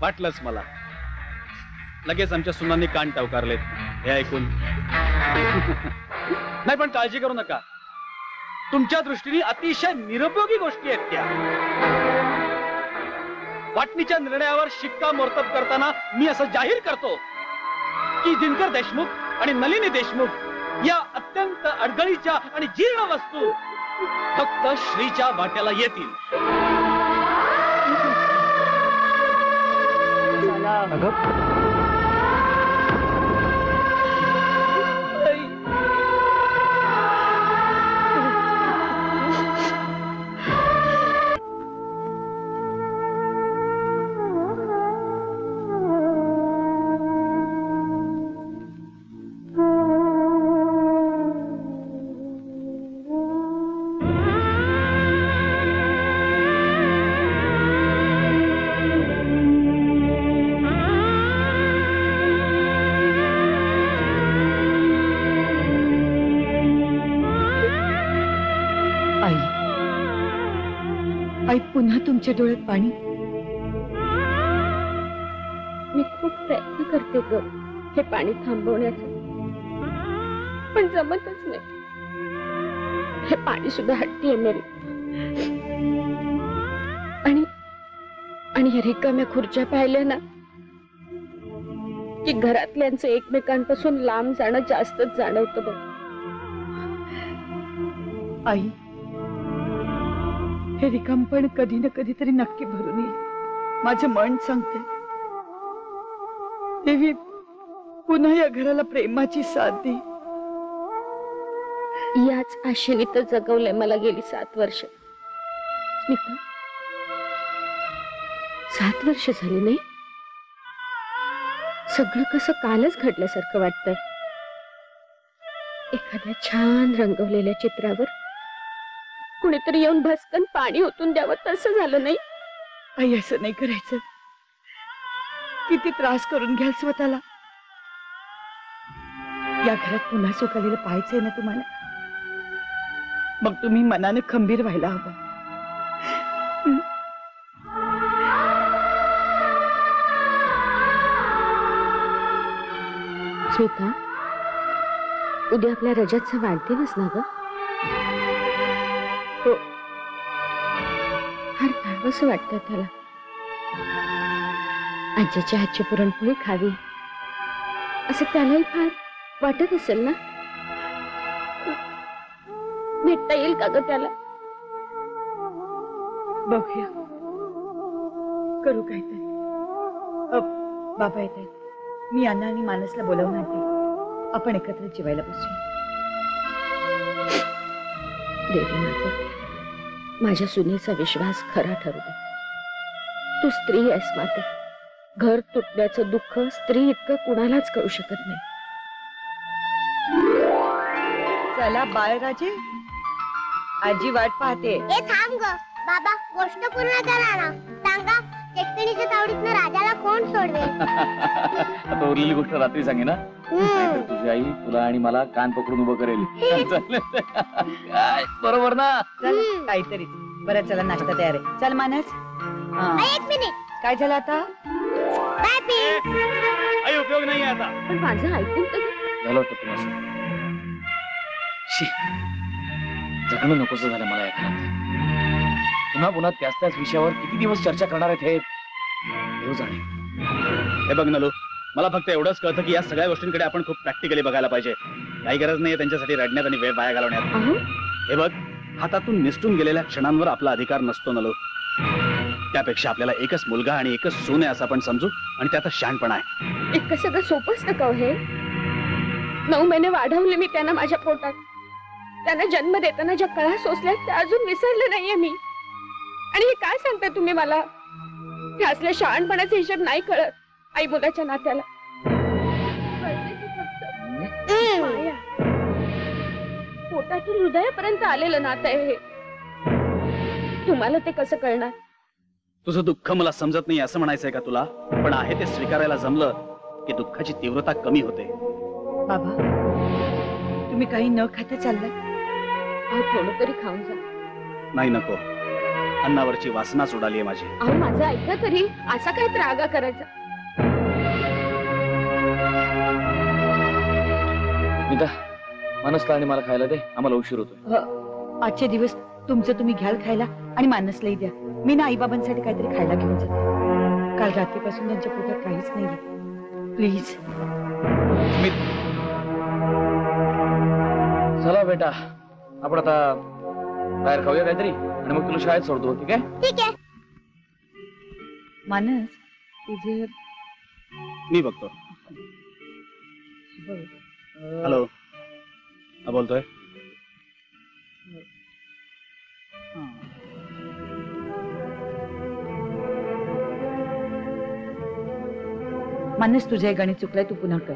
वाटलंच मला. लगेच आमच्या सुनांनी कान टवकारलेत हे ऐकून. नाही, पण काळजी करू नका, तुमच्या दृष्टीने अतिशय निरुपयोगी गोष्टी आहेत त्या. वाटणीच्या निर्णयावर शिक्कामोर्तब करताना मी असं जाहीर करतो की दिनकर देशमुख आणि नलिनी देशमुख या अत्यंत अडगळीच्या आणि जीर्ण वस्तू फक्त श्रीच्या वाट्याला येतील. आई, पुन्हा तुमच्या डोळ्यात पाणी? मी खूप प्रयत्न करते ग हे पाणी थांबवण्याचा, पण जमतच नाही. हे पाणी सुद्धा हट्टी आहे मेरी. आणि रिकाम्या खुर्च्या पाहिल्या ना की घरातल्यांचं एकमेकांपासून लांब जाणं जास्तच जाणवतं बघ. आई, हे रिकामपण कधी ना कधीतरी नक्की भरून येईल. माझं मन सांगते देवी, पुन्हा या घराला प्रेमाची साथ दे. याच आशेने तर जगवलंय मला गेली 7 वर्ष. स्मिता, 7 वर्ष झाली नाही? सगळं कसं कालच घडल्यासारखं वाटतंय. एखाद्या छान रंगवलेल्या चित्रावर कुणीतरी येऊन भस्कन पाणी ओतून द्यावं तसं झालं नाही. आई असं नाही करायचं. किती त्रास करून घ्याल स्वतःला. या घरात पुन्हा सुख आलेलं पाहायचंय ना तुम्हाला. मग तुम्ही मनाने खंबीर व्हायला हवं. स्मिता, उद्या आपल्या रजतचा वाढदिवस ना ग? हो. फार धावसं वाटतं त्याला. आजीच्या हातची पुरणपोळी खावी असं त्यालाही फार वाटत असेल ना. भेटता येईल का ग त्याला? बघूया, करू काहीतरी. बाबा येत आहेत. मी अण्णा आणि मानसला बोलावून आणते. आपण एकत्र जेवायला बसूया. देवी माता, माझ्या सुनेचा विश्वास खरा ठरू दे. तू स्त्री आहेस माते. घर तुटण्याचं दुःख स्त्री इतकं कुणालाच कळू शकत नाही. चला बाळराजे, आजी वाट पाहते. ए थांब ग बाबा, गोष्ट पूर्ण करा ना. सांगा, चेकणीच्या तावडीतनं राजाला कोण सोडवेल? आता उरलेली गोष्ट रात्री सांगे ना. नाहीतर तुझी आई तुला आणि मला कान पकडून उभं करेल. काय बरोबर ना? चल काहीतरी. बरं चला, नाश्ता तयार आहे. चल मानस. एक मिनिट. काय झालं आता? आई उपयोग नाही आता. पण माझं ऐकून तर झालं होतं तुला. जगणं नकोस झालं मला या घरात. पुन्हा पुन्हा त्याच विषयावर किती दिवस चर्चा करणार आहेत हे देव जाणे. हे बघ नलू, मला फक्त एवढंच कळतं की या सगळ्या गोष्टींकडे आपण खूप प्रॅक्टिकली बघायला पाहिजे. काही गरज नाही त्यांच्यासाठी रडण्यात आणि वेळ वाया घालवण्यात. हे बघ, हातातून निसटून गेलेल्या क्षणांवर आपला अधिकार नसतो नलू. त्यापेक्षा आपल्याला एकच मुलगा आणि एकच सून आहे असं आपण समजू, आणि त्यातच शहाणपणा आहे. इतकं सगळं सोपंच नका हे. 9 महिने वाढवले मी त्यांना माझ्या पोटात. त्यांना जन्म देताना ज्या कळा सोसल्या त्या अजून विसरले नाहीये मी. आणि हे काय सांगताय तुम्ही मला? हे असल्या शहाणपणाचा हिशोब नाही कळत आई मुलाच्या नात्याला. माया, पोटातून हृदयापर्यंत आलेलं नातं आहे हे. तुम्हाला ते कसं कळणार? तुझं दुःख मला समजत नाही असं म्हणायचंय का तुला? पण आहे ते स्वीकारायला जमलं की दुःखाची तीव्रता कमी होते. बाबा, तुम्ही काही न खाता चाललाय? अहो, थोडं तरी खाऊन जा. नाही नको, अन्नावरची वासनाच उडाली माझी. अहो माझं ऐका तरी. असा काय त्रागा करायचा? निदा, मानसला आणि मला खायला दे. आम्हाला उशीर होतो. आजचे दिवस तुमचं तुम्ही घ्याल खायला आणि मानसलाही द्या. मी ना आईबाबांसाठी काहीतरी खायला घेऊन जाते. काल रात्रीपासून त्यांच्या पोटात काहीच नाहीये. प्लीज. चला बेटा, आपण आता बाहेर खाऊया काहीतरी आणि मग तुला शाळेत सोडतो. ठीक आहे? ठीक आहे. मानस, तुझे मी बघतो. हॅलो, हा बोलतोय. मानस, तुझं हे गणित चुकलंय. तू पुन्हा कर.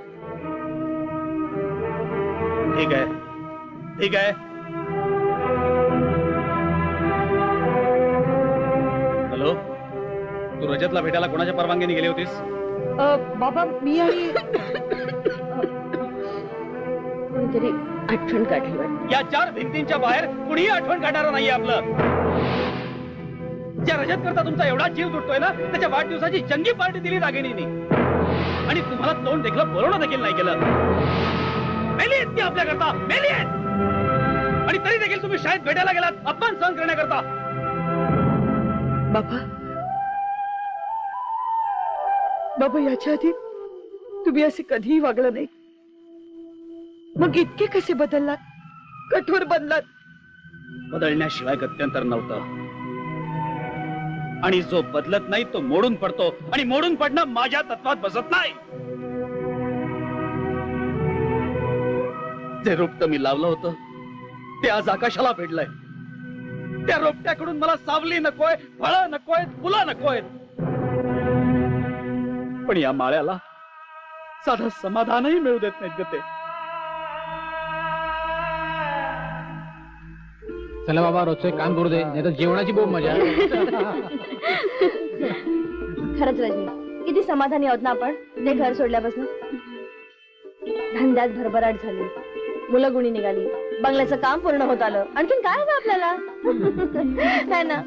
ठीक आहे, ठीक आहे. हॅलो, तू रजतला भेटायला कोणाच्या परवानगीने गेली होतीस? बाबा, मी आणि कोणीतरी आठवण काढली वाटतं. या 4 भिंतींच्या बाहेर कुणीही आठवण काढणार नाहीये आपलं. ज्या रजत करता तुमचा एवढा जीव तुटतोय ना, त्याच्या वाढदिवसाची जंगी पार्टी दिली दागिनीनी. आणि तुम्हाला तोंड देखलं बोलवणं देखील नाही केलं. मेली आहेत ती आपल्याकरता, मेली आहेत. आणि तरी देखील तुम्ही शाळेत भेटायला गेलात अपमान सहन करण्याकरता. बाबा, याच्या आधी तुम्ही असे कधीही वागलं नाही. मग इतके कसे बदललात? कठोर बनलात? बदलण्याशिवाय गत्यंतर नव्हतं. आणि जो बदलत नाही तो मोडून पडतो, आणि मोडून पडणं माझ्या तत्वात बसत नाही. जे रोपट मी लावलं होतं ते आज आकाशाला भेटलंय. त्या रोपट्याकडून मला सावली नकोय, फळं नकोय, फुलं नकोय. पण या माळ्याला साधं समाधानही मिळू देत नाहीत ग ते. चला बाबा रोजचं एक काम करू दे, नाही तर जेवणाची बोंब मजा. खरंच रजनी, किती समाधानी आहोत ना आपण ते घर सोडल्यापासून. धंद्यात भरभराट झाली, मुलं गुणी निघाली, बंगल्याचं काम पूर्ण होत आलं. आणखीन काय हवं आपल्याला? काय ना,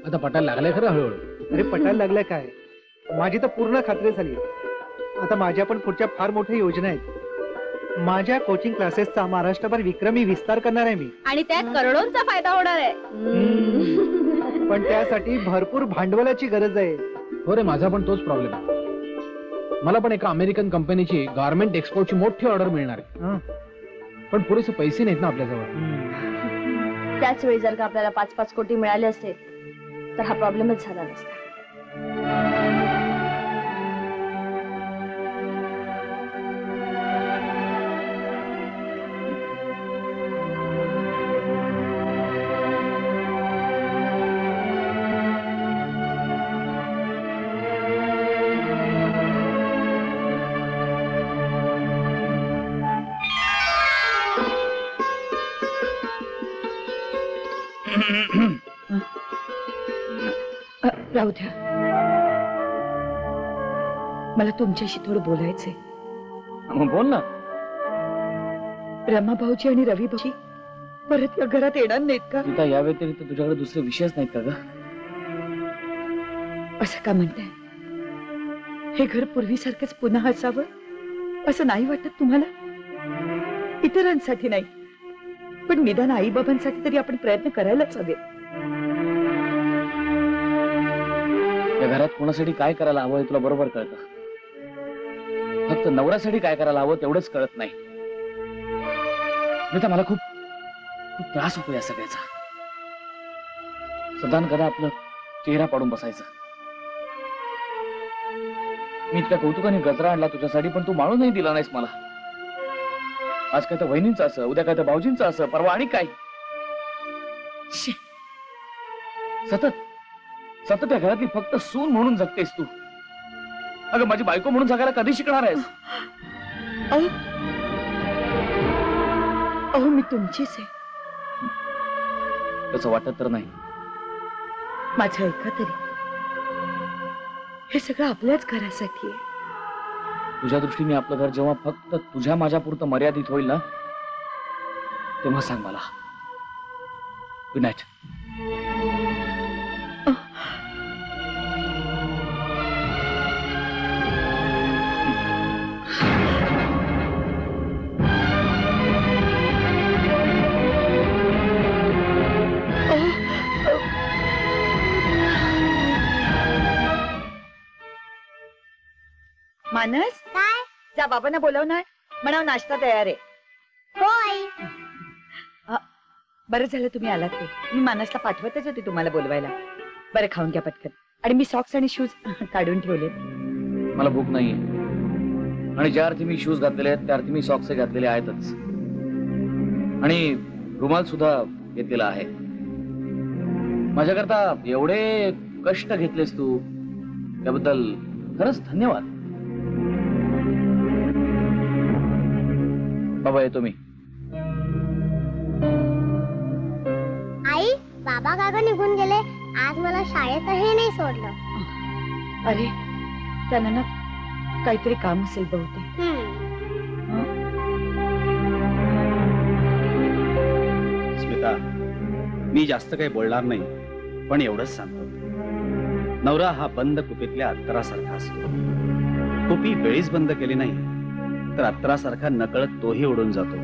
आता पटायला लागलंय खरं हळूहळू. अरे पटायला लागलं काय? माझी तर पूर्ण खात्री झाली. आता माझ्या पण पुढच्या फार मोठ्या योजना आहेत. माझ्या कोचिंग क्लासेसचा महाराष्ट्रभर विक्रमी विस्तार करणार आहे मी. आणि त्यात करोडोंचा फायदा होणार आहे. पण त्यासाठी भरपूर भांडवलाची गरज आहे. हो रे, माझा पण तोच प्रॉब्लेम आहे. मला पण एका अमेरिकन कंपनीची गारमेंट एक्सपोर्टची मोठी ऑर्डर मिळणार आहे, पण पुरेसे पैसे नाहीत ना आपल्याजवळ. त्याच वेळी जर का आपल्याला 5-5 कोटी मिळाले असते तर हा प्रॉब्लेमच झाला नसता. राहू द्या, मला तुमच्याशी थोडं बोलायचंय. मग बोल ना. रमा भाऊजी आणि रवी भाऊजी परत या घरात येणार नाहीत का? सीता, या व्यतिरिक्त तुझ्याकडे दुसरे विषयच नाहीत का ग? असं का म्हणताय? हे घर पूर्वीसारखंच पुन्हा असावं असं नाही वाटत तुम्हाला? इतरांसाठी नाही, पण निदान आई बाबांसाठी तरी आपण प्रयत्न करायलाच हवे. या घरात कोणासाठी काय करायला हवं हे तुला बरोबर कळतं. फक्त नवऱ्यासाठी काय करायला हवं तेवढंच कळत नाही. मला खूप खूप त्रास होतो या सगळ्याचा. सदान कदा आपलं चेहरा पाडून बसायचं. मी इतक्या कौतुकाने गजरा आणला तुझ्यासाठी, पण तू माळून नाही दिला नाहीस मला. आज काय तर वहिनींचं असं, उद्या काय तर भाऊजींचं असं, परवा आणि काय. सतत सतत या घरातली फक्त सून म्हणून जगतेस तू. अगं, माझी बायको म्हणून जगायला कधी शिकणार आहेस? अहो, मी तुमचीच आहे. तसं वाटत तर नाही. माझं ऐका तरी, हे सगळं आपल्याच घरासाठी आहे. तुझ्या दृष्टीने आपलं घर जेव्हा फक्त तुझ्या माझ्या पुरतं मर्यादित होईल ना, तेव्हा सांग मला. Good night. मानस, काय? जा बाबांना बोलाव ना, म्हणाव नाश्ता तयार आहे. हो आई. बरं झालं तुम्ही आलात ते. मी मानसला पाठवतच होते तुम्हाला बोलवायला. बरं, खाऊन घ्या पटकन. आणि मी सॉक्स आणि शूज काढून ठेवले. मला भूक नाहीये, आणि ज्या अर्थी मी शूज घातलेले आहेत त्या अर्थी मी सॉक्स घातलेले आहेतच, आणि रुमाल सुद्धा घेतलेला आहे. माझ्याकरता एवढे कष्ट घेतलेस तू, त्याबद्दल खरंच धन्यवाद. बाबा, येतो मी. आई, बाबा काका निघून गेले. आज मला शाळेतही नाही सोडलं. अरे, त्यांना ना काहीतरी काम असेल बहुतेक. स्मिता, मी जास्त काही बोलणार नाही, पण एवढंच सांगतो, नवरा हा बंद कुपीतल्या अत्तरासारखा असतो. कुपी वेळीच बंद केली नाही तर अत्तरासारखा नकळत तोही उडून जातो.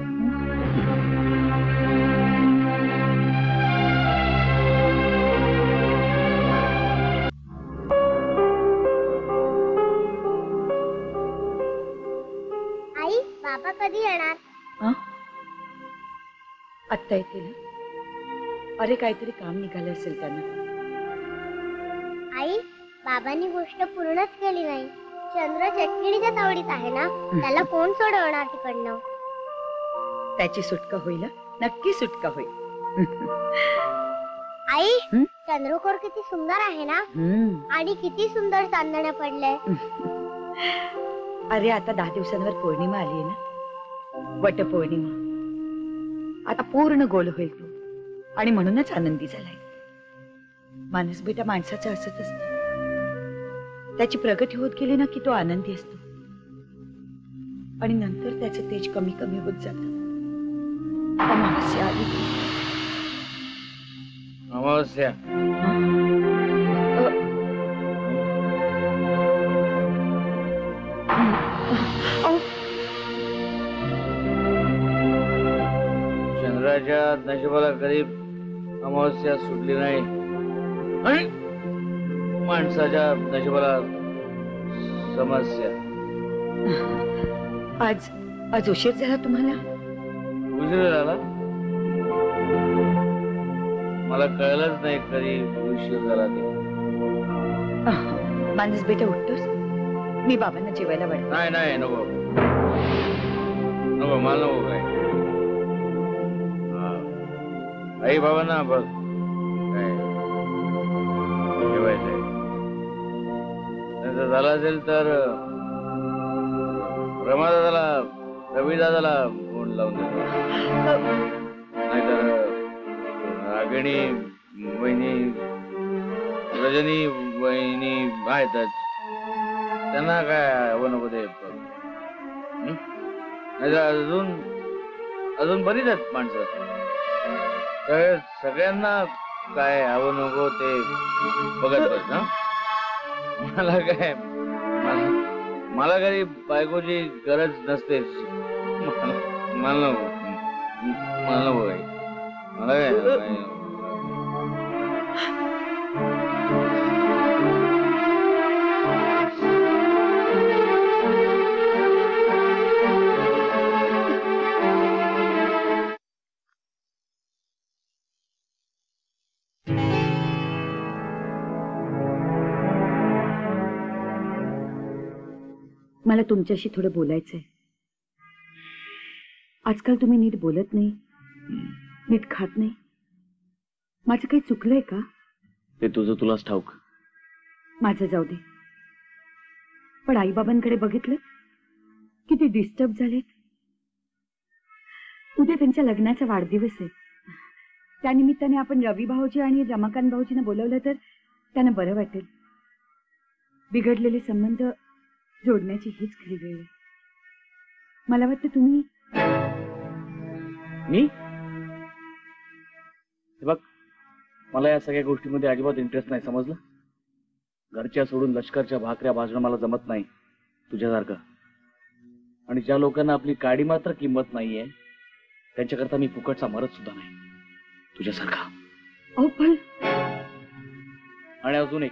आई, बाबा कधी येणार? आत्ता येतील. अरे, काहीतरी काम निघालं असेल त्यांना. आई, बाबांनी गोष्ट पूर्णच केली नाही. चंद्र चटकिणीच्या तावडीत आहे ना, त्याला कोण सोडवणार तिकडनं? त्याची सुटका होईल, नक्की सुटका होईल. आई, चंद्रकोर किती सुंदर आहे ना, आणि किती सुंदर चांदण्या पडले. अरे, आता 10 दिवसांवर पौर्णिमा आली आहे ना, वटपौर्णिमा. आता पूर्ण गोल होईल तो. आणि म्हणूनच आनंदी झालाय. मानस बेटा माणसाचं असंच असतं. त्याची प्रगती होत गेली ना की तो आनंदी असतो आणि नंतर त्याचं तेज कमी कमी होत जात. अमावस्या आली. अमावस्या चंद्राच्या नशिबाला कधी अमावस्या सुटली नाही आणि माणसाच्या नशिबाला समस्या. आज उशीर झाला तुम्हाला? उशीर झाला? मला कळलंच नाही कधी उशीर झाला ते. मानस बेटा उठतोस? मी बाबांना जेवायला वाढ. नाही नाही नको नको मला नको काय. आई बाबांना बघ काय जेवायचंय. जर झालं असेल तर रमादादाला रविदादाला फोन लावून देतो. नाहीतर रागिणी वहिनी रजनी वहिनी आहेतच त्यांना काय हवं नको ते. अजून बरीच आहेत माणसं. सगळ्यांना काय हवं नको ते बघत बस ना. मला काय मला कधी बायकोची गरज नसतेच. मला नको काही. मला काय मला तुमच्याशी थोडं बोलायचंय. आजकाल तुम्ही नीट बोलत नाही, नीट खात नाही. माझं काही चुकलंय का? ते तुझं तुलाच ठाऊक. माझं जाऊ दे. पण आईबाबांकडे बघितलं किती डिस्टर्ब झालेत. उद्या त्यांच्या लग्नाचा वाढदिवस आहे. त्यानिमित्ताने आपण रवी भाऊजी आणि रमाकांत भाऊजींना बोलवलं तर त्यांना बरं वाटेल. बिघडलेले संबंध जोडण्याची हीच खरी वेळ आहे. मला वाटतं तुम्ही. मी बघ मला या सगळ्या गोष्टींमध्ये अजिबात इंटरेस्ट नाही. समजलं? घरच्या सोडून लष्करच्या भाकऱ्या भाजणं मला जमत नाही तुझ्यासारखं. आणि ज्या लोकांना आपली काडी मात्र किंमत नाहीये त्यांच्याकरता मी फुकटचा मरत सुद्धा नाही तुझ्यासारखा. आणि अजून एक,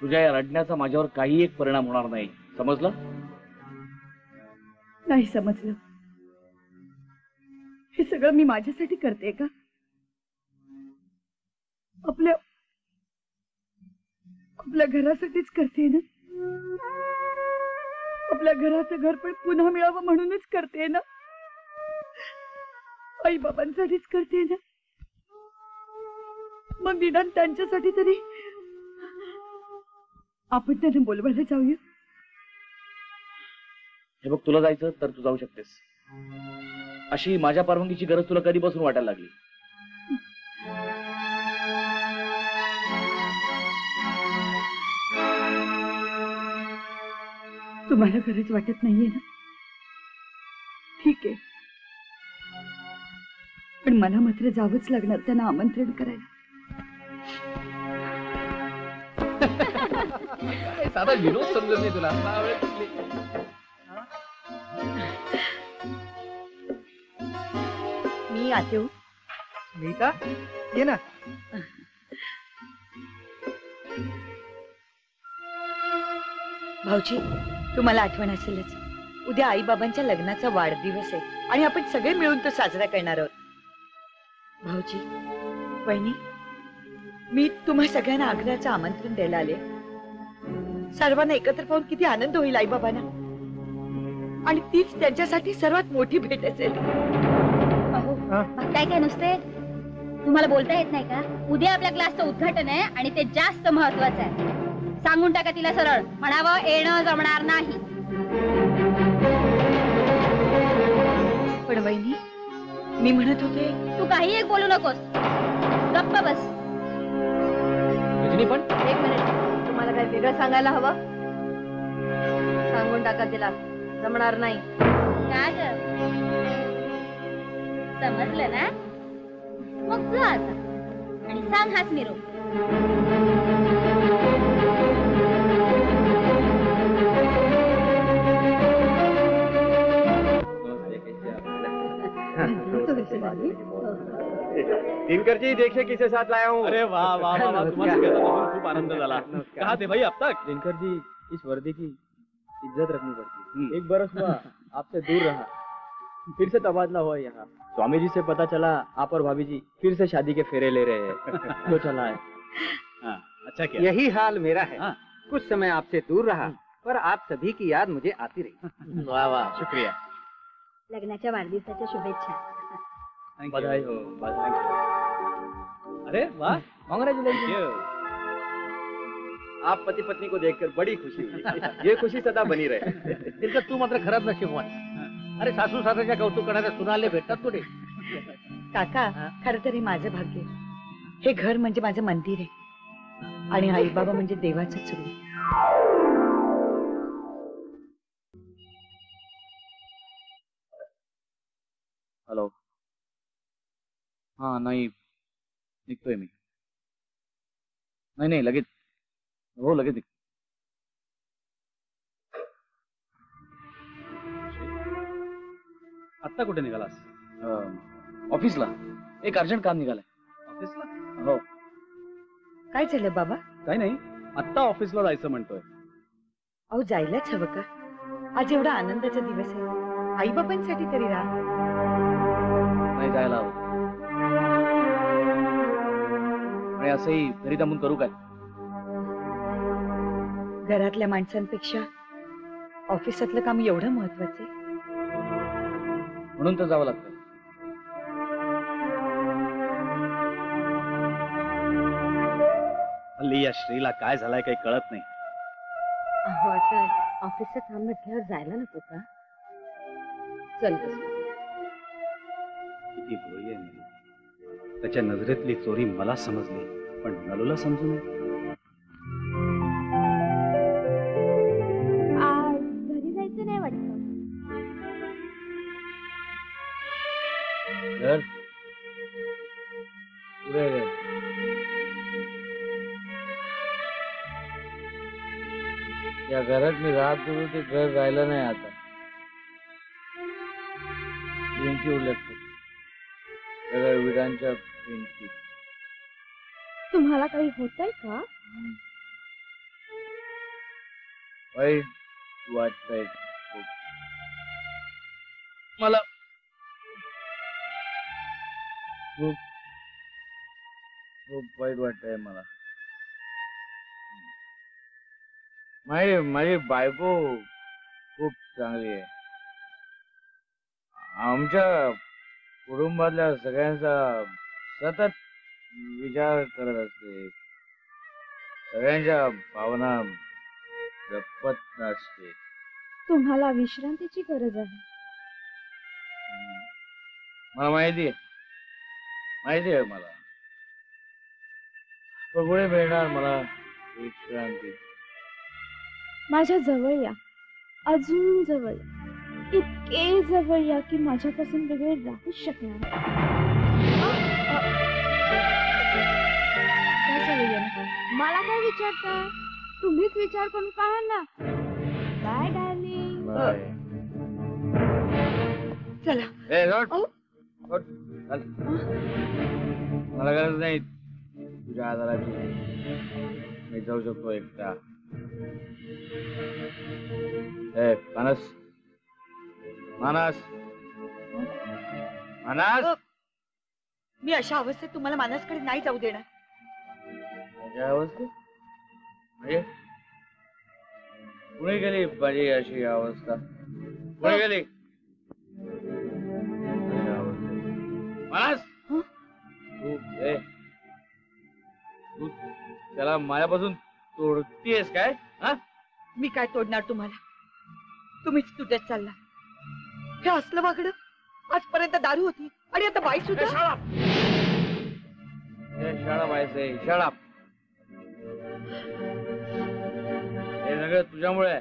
तुझ्या या रडण्याचा माझ्यावर काही एक परिणाम होणार नाही. समजलं? नाही समजलं. हे सगळं मी माझ्यासाठी करते का? आपल्या घरासाठीच करते ना. आपल्या घराचं घर पण पुन्हा मिळावं म्हणूनच करते ना. आई बाबांसाठीच करते ना. मग निदान त्यांच्यासाठी तरी आपण त्यांना बोलवायला जाऊया. हे बघ तुला जायचं तर तू जाऊ शकतेस. अशी माझ्या परवानगीची गरज तुला कधीपासून वाटायला लागली? तुम्हाला गरज वाटत नाहीये ना? ठीक आहे. पण मला मात्र जावंच लागणार त्यांना आमंत्रण करायला. साधा विनोद समजत नाही तुला. मी आते हो. नीता ये ना. भाऊजी तुम्हाला आठवण असेलच. उद्या आई बाबांच्या लग्नाचा वाढदिवस आहे आणि आपण सगळे मिळून तो साजरा करणार आहोत. भाऊजी वहिनी मी तुम्हा सगळ्यांना आग्र्याचं आमंत्रण द्यायला आले. सर्वांना एकत्र पाहून किती आनंद होईल आई बाबांना. आणि तीच त्यांच्यासाठी सर्वात मोठी भेट असेल. काय काय नुसते तुम्हाला बोलता येत नाही का? उद्या आपल्या क्लासचं उद्घाटन आहे आणि ते जास्त महत्वाचं आहे. सांगून टाका तिला सरळ. म्हणावं येणं जमणार नाही. पण वहिनी मी म्हणत होते तू काही एक बोलू नकोस, गप्प बस. रजनी पण एक मिनिट, तुम्हाला काही वेगळं सांगायला हवं? सांगून टाका तिला, जमणार नाही. का ग, समजलं ना? मग जा आता आणि सांग हाच निरोप. दिनकर जी, देखिए किसे साथ लाया हूँ. अरे वाह वाह वाह वाह, तुम्हाला सगळ्यांना बघून खूप आनंद झाला. कहा थे भाई अब तक? दिनकर जी, इस वर्दी की इज्जत रखनी पड़ती है. एक बरस हुआ आपसे दूर रहा, फिर से तबादला हुआ यहाँ. स्वामी जी से पता चला आप और भाभी जी फिर से शादी के फेरे ले रहे हैं. तो चला है. हाँ, अच्छा किया. यही हाल मेरा है. हाँ. कुछ समय आपसे दूर रहा, पर आप सभी की याद मुझे आती रही. वाह वाह, शुक्रिया. लग्नाच्या वाढदिवसाच्या शुभेच्छा. Thank you. बधाई हो, बधाई हो. अरे वाह, कांग्रेचुलेशन. आप पति पत्नी को देखकर बड़ी खुशी हुई. ये खुशी सदा बनी रहे. तिथं तू मात्र खराब नशीबवान. अरे सासू सासऱ्याच्या कौतुक करणाऱ्या सुनाले भेटतात तुले. काका, खरं तर हे माझं भाग्य आहे. हे घर म्हणजे माझं मंदिर आहे आणि आई बाबा म्हणजे देवाचंच रूप. हॅलो. हा नाही, निघतोय मी. नाही नाही, लगेच. हो, लगेच निघतो. आत्ता कुठे निघालास? ऑफिसला एक अर्जंट काम निघालंय. ऑफिसला? हो. काय झालं बाबा? काही नाही, आत्ता ऑफिसला जायचं म्हणतोय. अहो, जायलाच हवं का? आज एवढा आनंदाचा दिवस आहे. आई बाबांसाठी तरी राहा. नाही जायला हवं. आणि असंही घरी दमून करू काय? घरातल्या माणसांपेक्षा ऑफिसातलं काम एवढं महत्वाचं आहे. म्हणून तर जावं लागतं. हल्ली या श्रीला काय झालंय काही कळत नाही. अहो, आता ऑफिसचं काम म्हटल्यावर जायला नको का? चल बस. किती भोळी आहे मी. त्याच्या नजरेतली चोरी मला समजली, पण नलूला समजू नये. घरी जायचं नाही वाटतं. घर पुढे रे. या घरात मी राहत होतो ते घर राहिलं नाही आता. भिंती उलटतो, सगळ्या विटांच्या भिंती. तुम्हाला काही होतंय का? वाईट वाटतंय मला. खूप खूप वाईट वाटतंय मला. माझी बायको खूप चांगली आहे. आमच्या कुटुंबातल्या सगळ्यांचा सतत विचार करत असते. सगळ्यांच्या भावना जपत नसते. तुम्हाला विश्रांतीची गरज आहे. मला माहिती आहे मला. पण पुढे मिळणार मला विश्रांती. माझ्या जवळ या, अजून जवळ, इतके जवळ या की माझ्यापासून वेगळे राहूच शकणार नाही. मला काय विचारता? तुम्हीच विचार करून पहा ना. Bye darling. चला. मला गरज नाही तुझ्या आधाराची. मी जाऊ शकतो एकटा. मानस मानस मानस. मी अशा अवस्थेत तुम्हाला मानसकडे नाही जाऊ देणार. अशा अवस्थेत म्हणजे कुणी गेली माझी अशी अवस्था? कुणी गेली मानस? तू त्याला माझ्यापासून तोडतीयस काय? हा? मी काय तोडणार तुम्हाला? तुम्हीच तुटत चालला. हे असलं वागणं आजपर्यंत दारू होती आणि आता बाई सुद्धा. शाळा व्हायचंय शाळा. हे सगळं तुझ्यामुळे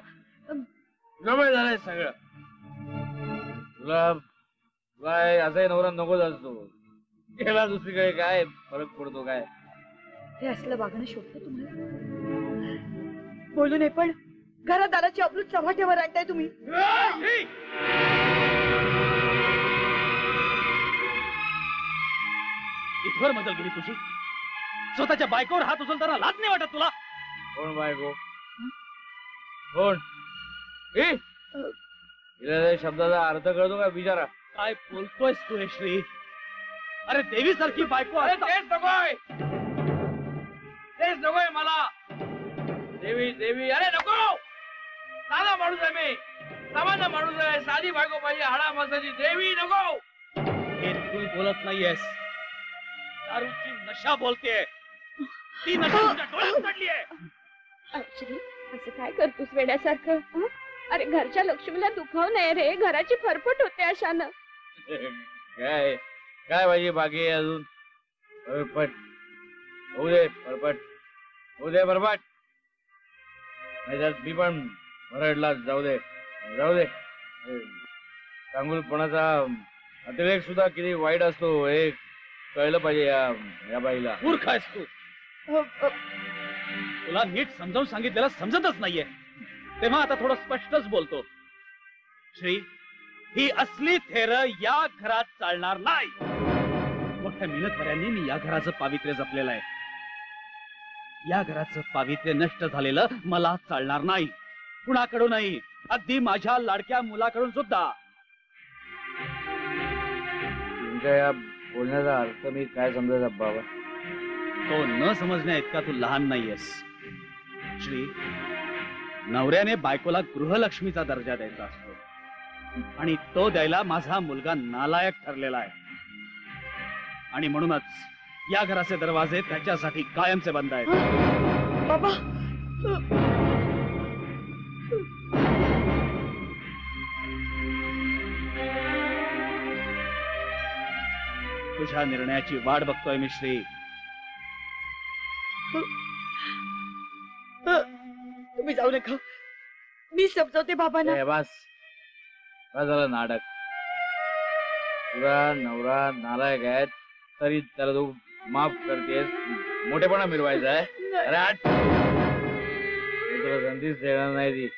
झालंय सगळं. तुला असाही नवरा नकोच असतो. गेला दुसरीकडे काय फरक पडतो काय. हे असलं वागणं शोभतं तुम्हाला? बोलू नये पण घरात दाराची अब्रूत चव्हाट्यावर आणताय तुम्ही. इथवर बदल गेली तुझी. स्वतःच्या बायकोवर हात उचलताना लाज नाही वाटत तुला? कोण बायको? कोण? शब्दाचा अर्थ कळतो का विचारा. काय बोलतोयस तू हे श्री? अरे देवी सारखी बायको. तेच नकोय, तेच नकोय मला. देवी देवी अरे नको. साधा माणूस आहे मी, सामान्य माणूस आहे. साधी बायको पाहिजे, हाडा माणसाची. देवी नको. हे तू बोलत नाहीयेस. दारूची नशा बोलतेय. ती नशा तुझ्या डोळ्यात चढलीये. श्री असं काय करतोस वेड्यासारखं? अरे घरच्या लक्ष्मीला दुखाव नाही रे. घराची फरफट होते अशानं. काय काय पाहिजे बाकी अजून? फरफट होऊ दे, फरफट होऊ दे, फरफट. नाहीतर मी पण भरडला. जाऊ दे, जाऊ दे. चांगुलपणाचा अतिरेक सुद्धा किती वाईट असतो हे कळलं पाहिजे या बाईला. मूर्ख आहेस तू. तुला नीट समजावून सांगितलेलं समजतच नाहीये. तेव्हा आता थोडं स्पष्टच बोलतो. श्री, ही असली थेर या घरात चालणार नाही. मोठ्या मेहनतकऱ्यांनी मी या घराचं पावित्र्य जपलेलं आहे. या घराचं पावित्र्य नष्ट झालेलं मला चालणार नाही. कुणाकडूनही, अगदी माझ्या लाडक्या मुलाकडून सुद्धा. तुमच्या या बोलण्याचा अर्थ मी काय समजायचा बाबा? तो न समजण्या इतका तू लहान नाहीयेस. श्री, नवऱ्याने बायकोला गृहलक्ष्मीचा दर्जा द्यायचा असतो आणि तो द्यायला माझा मुलगा नालायक ठरलेला आहे. आणि म्हणूनच या घराचे दरवाजे त्याच्यासाठी कायमचे बंद आहेत. बाबा, तुझ्या निर्णयाची वाट बघतोय मी श्री. तुम्ही जाऊ नका. मी समजवते बाबांना. बस बस झालं नाटक. तुझा नवरा नालायक आहे तरी त्याला तू माफ करतेस. मोठेपणा मिरवायचा आहे. अरे आठ तुला संधीच देणार नाही ती.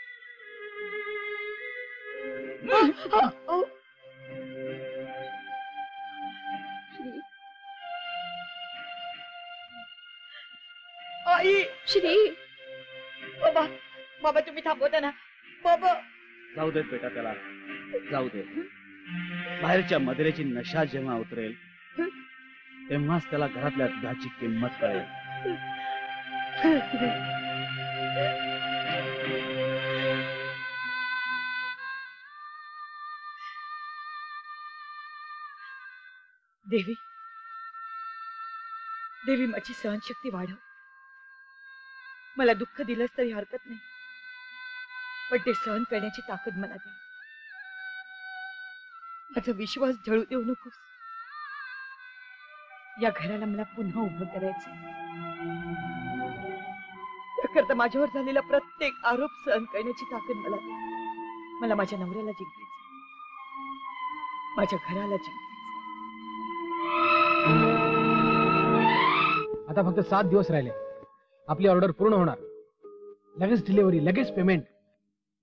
आई. श्री बाबा, बाबा तुम्ही थांबवता ना. बाबा, जाऊ देत बेटा त्याला. जाऊ दे. बाहेरच्या मदिरेची नशा जेव्हा उतरेल तेव्हाच त्याला घरातल्या दुधाची किंमत कळेल. देवी, देवी माझी सहनशक्ती वाढव. मला दुःख दिलंच तरी हरकत नाही, पण ते सहन करण्याची ताकद मला दे. माझा विश्वास ढळू देऊ नकोस. या घराला मला पुन्हा उभं करायचं. त्याकरता माझ्यावर झालेला प्रत्येक आरोप सहन करण्याची ताकद मला दे. मला माझ्या नवऱ्याला जिंकायचं, माझ्या घराला जिंकायचं. आता फक्त 7 दिवस राहिले. आपली ऑर्डर पूर्ण होणार. लगेच डिलिव्हरी, लगेच पेमेंट.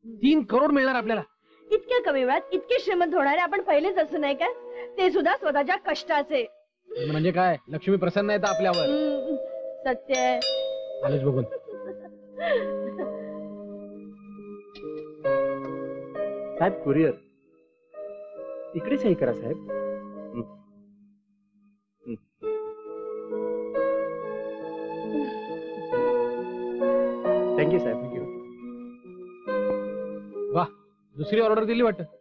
3 करोड मिळणार आपल्याला. इतक्या कमी वेळात इतके श्रीमंत होणारे आपण पहिलेच असं नाही का? ते सुद्धा स्वतःच्या कष्टाचे. म्हणजे काय, लक्ष्मी प्रसन्न आहे आपल्यावर. सत्य आहे. आलेच बघून. साहेब, कुरिअर इकडे सही करा साहेब. थँक्यू साहेब. थँक्यू. वाह, दुसरी ऑर्डर दिली वाटतं.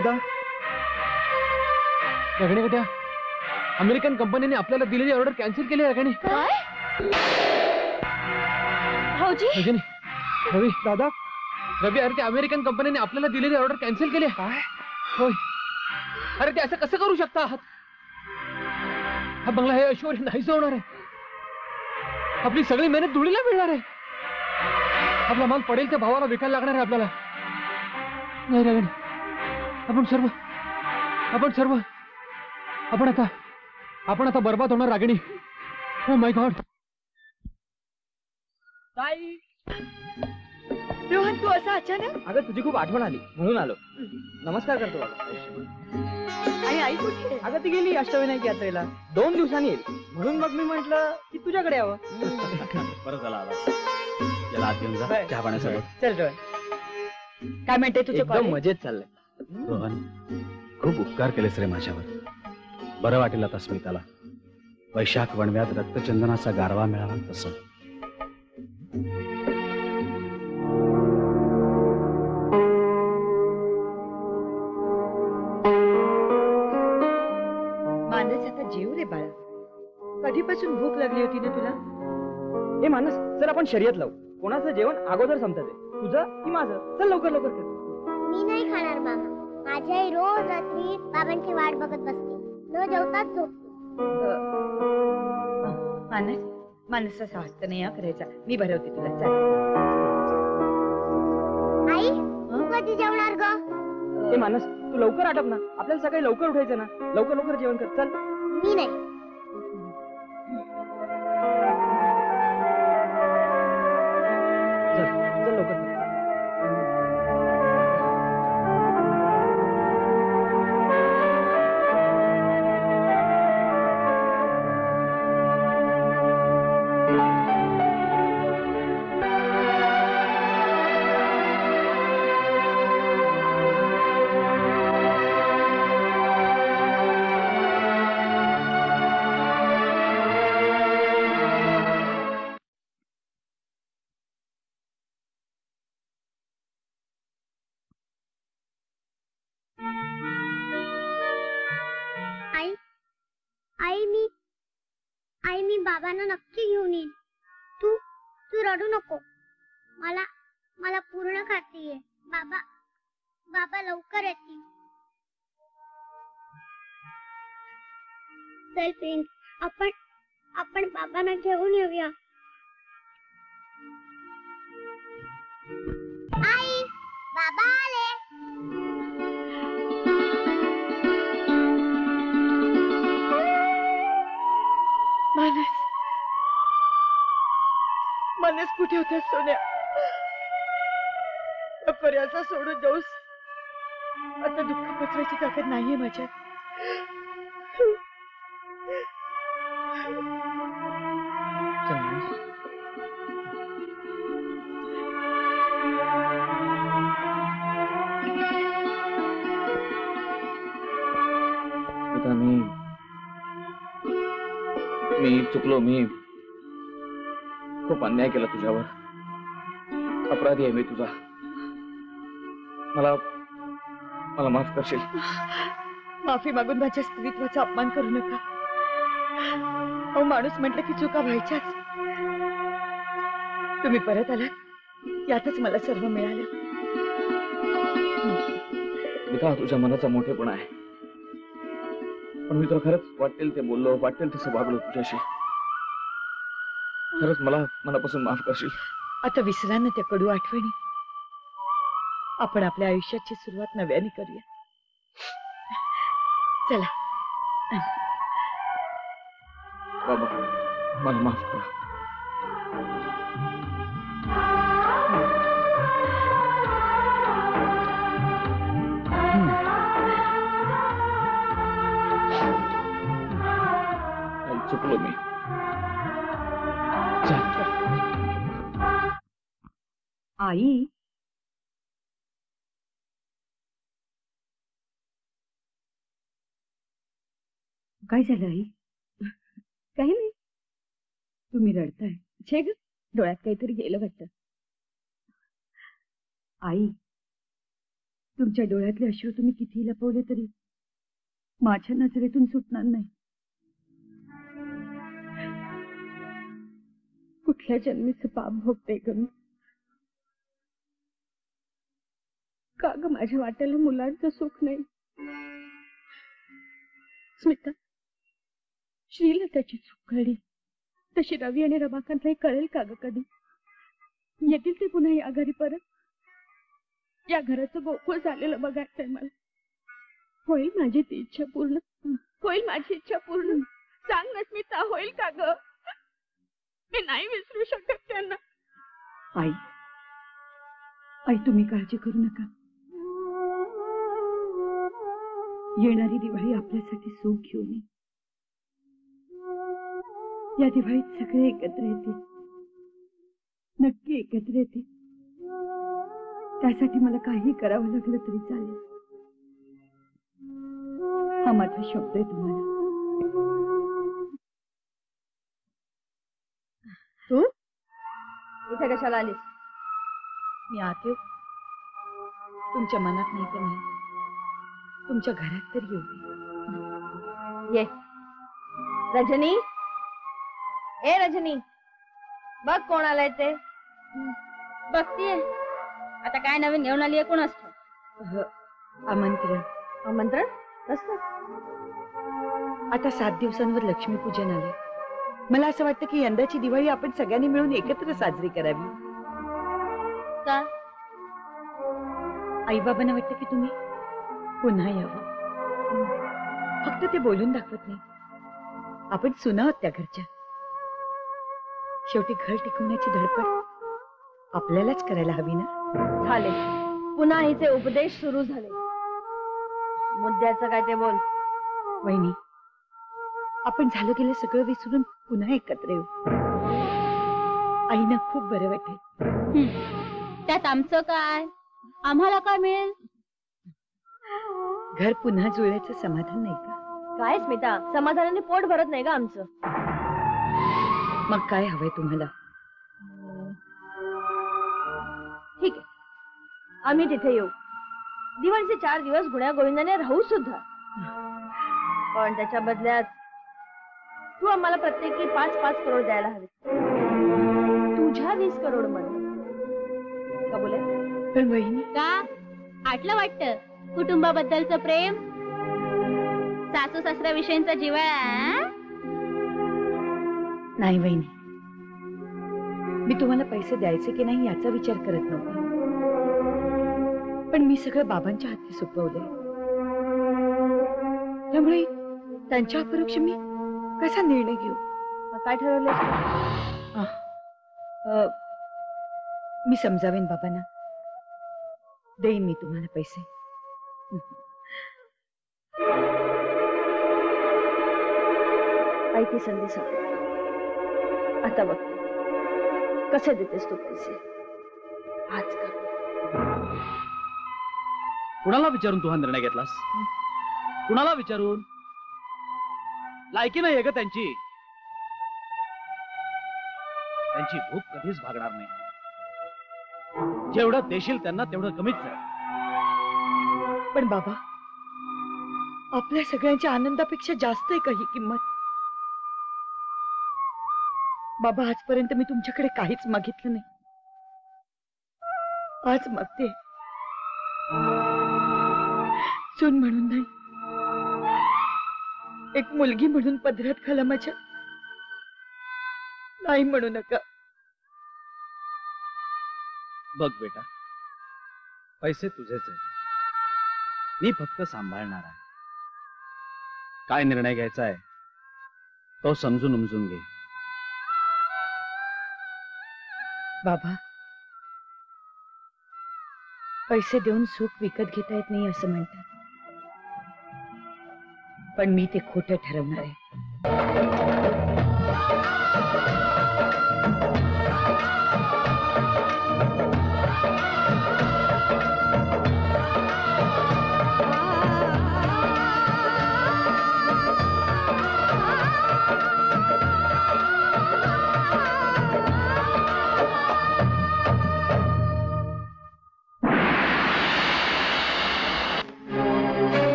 दादा रगणे बेटा, अमेरिकन कंपनीने आपल्याला दिलेली ऑर्डर कॅन्सल केली आहे रगणे. भाऊजी रवी दादा रवी, अरे ते अमेरिकन कंपनीने आपल्याला दिलेली ऑर्डर कॅन्सल केली आहे. काय? होय. अरे ते असं कसं करू शकता आहात? हा बंगला हे ऐश्वर्य नाहीच होणार आहे. आपली सगळी मेहनत धुळीला मिळणार आहे. आपला माल पडेल त्या भावाला विकायला लागणार आहे आपल्याला. नाही रगणे, आपण आता बर्बाद होणार रागिणी. Oh my God. ताई, रोहन तू असा अचानक? अगं तुझी खूप आठवण आली म्हणून आलो. नमस्कार करतो बाबा. आणि आई कुठे आहे? अगं ती गेली अष्टविनायक यात्रेला, 2 दिवसांनी येईल. म्हणून मग मी म्हंटल की तुझ्याकडे यावं. बरं झालं आला. याला आत घेऊन जा चहा पाण्यासोबत. चल रोहन, काय म्हणते तुझं एकदम कॉलेज? मजेत चाललंय. रोहन, खूप उपकार केलेस रे माझ्यावर. बरं वाटेल आता स्मिताला. वैशाख वणव्यात रक्तचंदनाचा गारवा मिळाला तसं. मानस आता जेव रे बाळा. कधीपासून भूक लागली होती ना तुला? ए मानस, चल आपण शर्यत लावू. कोणाचं जेवण अगोदर संपतं ते, तुझं की माझं? चल लवकर लवकर कर. मी नाही खाणार बाबा. माझी आई रोज रात्री बाबांची वाट बघत बसते. न जेवताच झोपते. मानस, मानसचा हस्त नाही हा करायचा. मी भरवते तुला. चल आई तू कधी जेवणार ग? ए मानस, तू लवकर आटप ना. आपल्याला सकाळी लवकर उठायचं ना. लवकर लवकर जेवण कर. चल. मी नाही. चल चल लवकर कर. आई मी बाबांना नक्की घेऊन येईन. तू रडू नको. मला पूर्ण खात्री आहे. बाबा लवकर येतील. चल फ्रेंड, आपण बाबांना घेऊन येऊया. आई, बाबा आले. मानस, मानस कुठे होत्यास सोन्या? पर्याचा सोडून जाऊस. आता दुःख पचवायची ताकद नाहीये माझ्यात. मी चुकलो. मी खूप अन्याय केला तुझ्यावर. अपराधी आहे मी तुझा. मला माफ करशील? माफी मागून माझ्या स्त्रीत्वाचा अपमान करू नका. अहो, माणूस म्हटलं की चुका व्हायच्याच. तुम्ही परत आलात यातच मला सर्व मिळालं. मिता, तुझ्या मनाचा मोठेपणा आहे. पण मी तुला खरंच वाटेल ते बोललो, वाटेल तसं वागलो तुझ्याशी. खरंच मला मनापासून माफ करशील? आता विसरा ना त्या कडू आठवणी. आपण आपल्या आयुष्याची सुरुवात नव्याने करूया. चला. बाबा, मला माफ करा. चुकलो मी. आई, काय झालं आई? काही नाही. तुम्ही रडताय. छे ग, डोळ्यात काहीतरी गेलं वाटतं. आई, तुमच्या डोळ्यातले अश्रू तुम्ही किती लपवले तरी माझ्या नजरेतून सुटणार नाही. कुठल्या जन्मीचं पाप भोगते ग मी? का ग माझ्या वाट्याला मुलांचं सुख नाही? स्मिता, श्रीला त्याची चूक कळली तशी रवी आणि रमाकांतलाही कळेल का ग कधी? येतील ते पुन्हा या घरी परत? या घराचं गोकुळ झालेलं बघायचंय मला. होईल माझी ती इच्छा पूर्ण? होईल माझी इच्छा पूर्ण? सांग ना स्मिता, होईल का ग? मी नाही विसरू शकत त्यांना. आई, आई तुम्ही काळजी करू नका. येणारी दिवाळी आपल्यासाठी सुख घेऊन येईल. या दिवाळीत सगळे एकत्र येतील, नक्की एकत्र येतील. त्यासाठी मला काही करावं लागलं तरी चालेल. हा माझा शब्द आहे तुम्हाला. तू इथे कशाला आलीस? मी आत येऊ? तुमच्या मनात नाही तर नाही, तुमच्या घरात तरी येऊ. ये रजनी, ए रजनी, बघ कोण आलाय ते. बघतीये आता काय नवीन घेऊन आली आहे कोण असतो? आमंत्रण. आमंत्रण कसं? आता 7 दिवसांवर लक्ष्मीपूजन आलंय. मला असं वाटतं की यंदाची दिवाळी आपण सगळ्यांनी मिळून एकत्र साजरी करावी. का? आईबाबांना वाटतं की तुम्ही पुन्हा यावं. फक्त ते बोलून दाखवत नाही. आपण सुना आहोत त्या घरच्या. शेवटी घर टिकवण्याची धडपड आपल्यालाच करायला हवी ना. झाले, पुन्हा हिचे उपदेश सुरू झाले. मुद्द्याचं काय ते बोल. वहिनी, आपण झालं गेलं सगळं विसरून पुन्हा एकत्र येऊ. आईना खूप बरं वाटेल. त्यात आमचं काय? आम्हाला काय मिळेल? घर पुन्हा जुळल्याचं समाधान नाही का? काय स्मिता, समाधानाने पोट भरत नाही का आमचं? मग काय हवंय तुम्हाला? ठीक आहे, आम्ही तिथे येऊ. दिवाळीचे 4 दिवस गुण्या गोविंदाने राहू सुद्धा. पण त्याच्या बदल्यात तू आम्हाला प्रत्येकी 5-5 करोड द्यायला हवे. तुझ्या 20 करोड मध्ये का बोले? पण वहिनी, का आटलं वाटतं कुटुंबाबद्दलचं प्रेम, सासू सासऱ्याविषयींचा जिव्हाळा? नाही वहिनी, मी तुम्हाला पैसे द्यायचे की नाही याचा विचार करत नव्हते. पण मी सगळं बाबांच्या हाती सोपवलंय. त्यामुळे त्यांच्या अपरोक्ष मी कसा निर्णय घेऊ? काय ठरवलं? मी समजावेन बाबांना. देईन मी तुम्हाला पैसे. आई ती संधी सापडली. आता बघ कसे देतेस तू पैसे. आज का कुणाला विचारून तू हा निर्णय घेतलास? कुणाला विचारून? लायकी नाही ग त्यांची. त्यांची भूक कधीच भागणार नाही. जेवढं देशील त्यांना तेवढं कमीच आहे. पण बाबा, आपल्या सगळ्यांच्या आनंदापेक्षा जास्त आहे का ही किंमत? बाबा, आजपर्यंत मी तुमच्याकडे काहीच मागितलं नाही. आज मागते. सून म्हणून नाही, एक मुलगी म्हणून पदरात घाला माझ्या. नाही म्हणू नका. बघ बेटा, पैसे तुझेच आहे. मी फक्त सांभाळणार आहे. काय निर्णय घ्यायचा आहे तो समजून उमजून घे. बाबा, पैसे देऊन सुख विकत घेता येत नाही असं म्हणतात. पण मी ते खोटं ठरवणार आहे.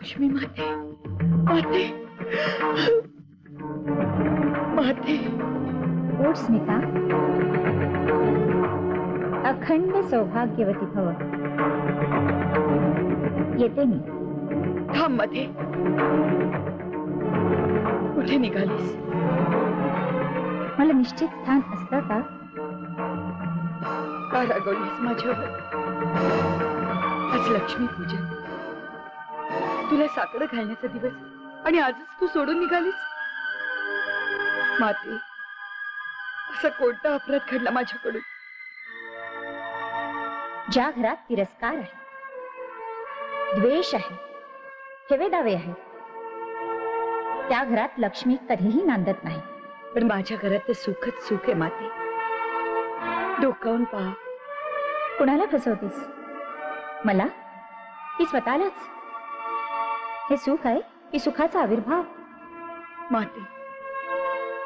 लक्ष्मी माते माते माते. उठ स्मिता. अखंड सौभाग्यवती भव. येते मी. थांब मध्ये. कुठे निघालीस? मला निश्चित स्थान असतं का? का रागवलीस माझ्यावर? आज लक्ष्मी पूजन, तुला साकडं घालण्याचा दिवस, आणि आजच तू सोडून निघालीस. माते, असा कोणता अपराध घडला माझ्याकडून? ज्या घरात तिरस्कार आहे, द्वेष आहे, हेवेदावे आहे, त्या घरात लक्ष्मी कधीही नांदत नाही. पण माझ्या घरात तर सुखच सुख आहे माते. डोकावून पहा. कुणाला फसवतीस? मला की स्वतःलाच? हे सुख आहे की सुखाचा आविर्भाव? माते,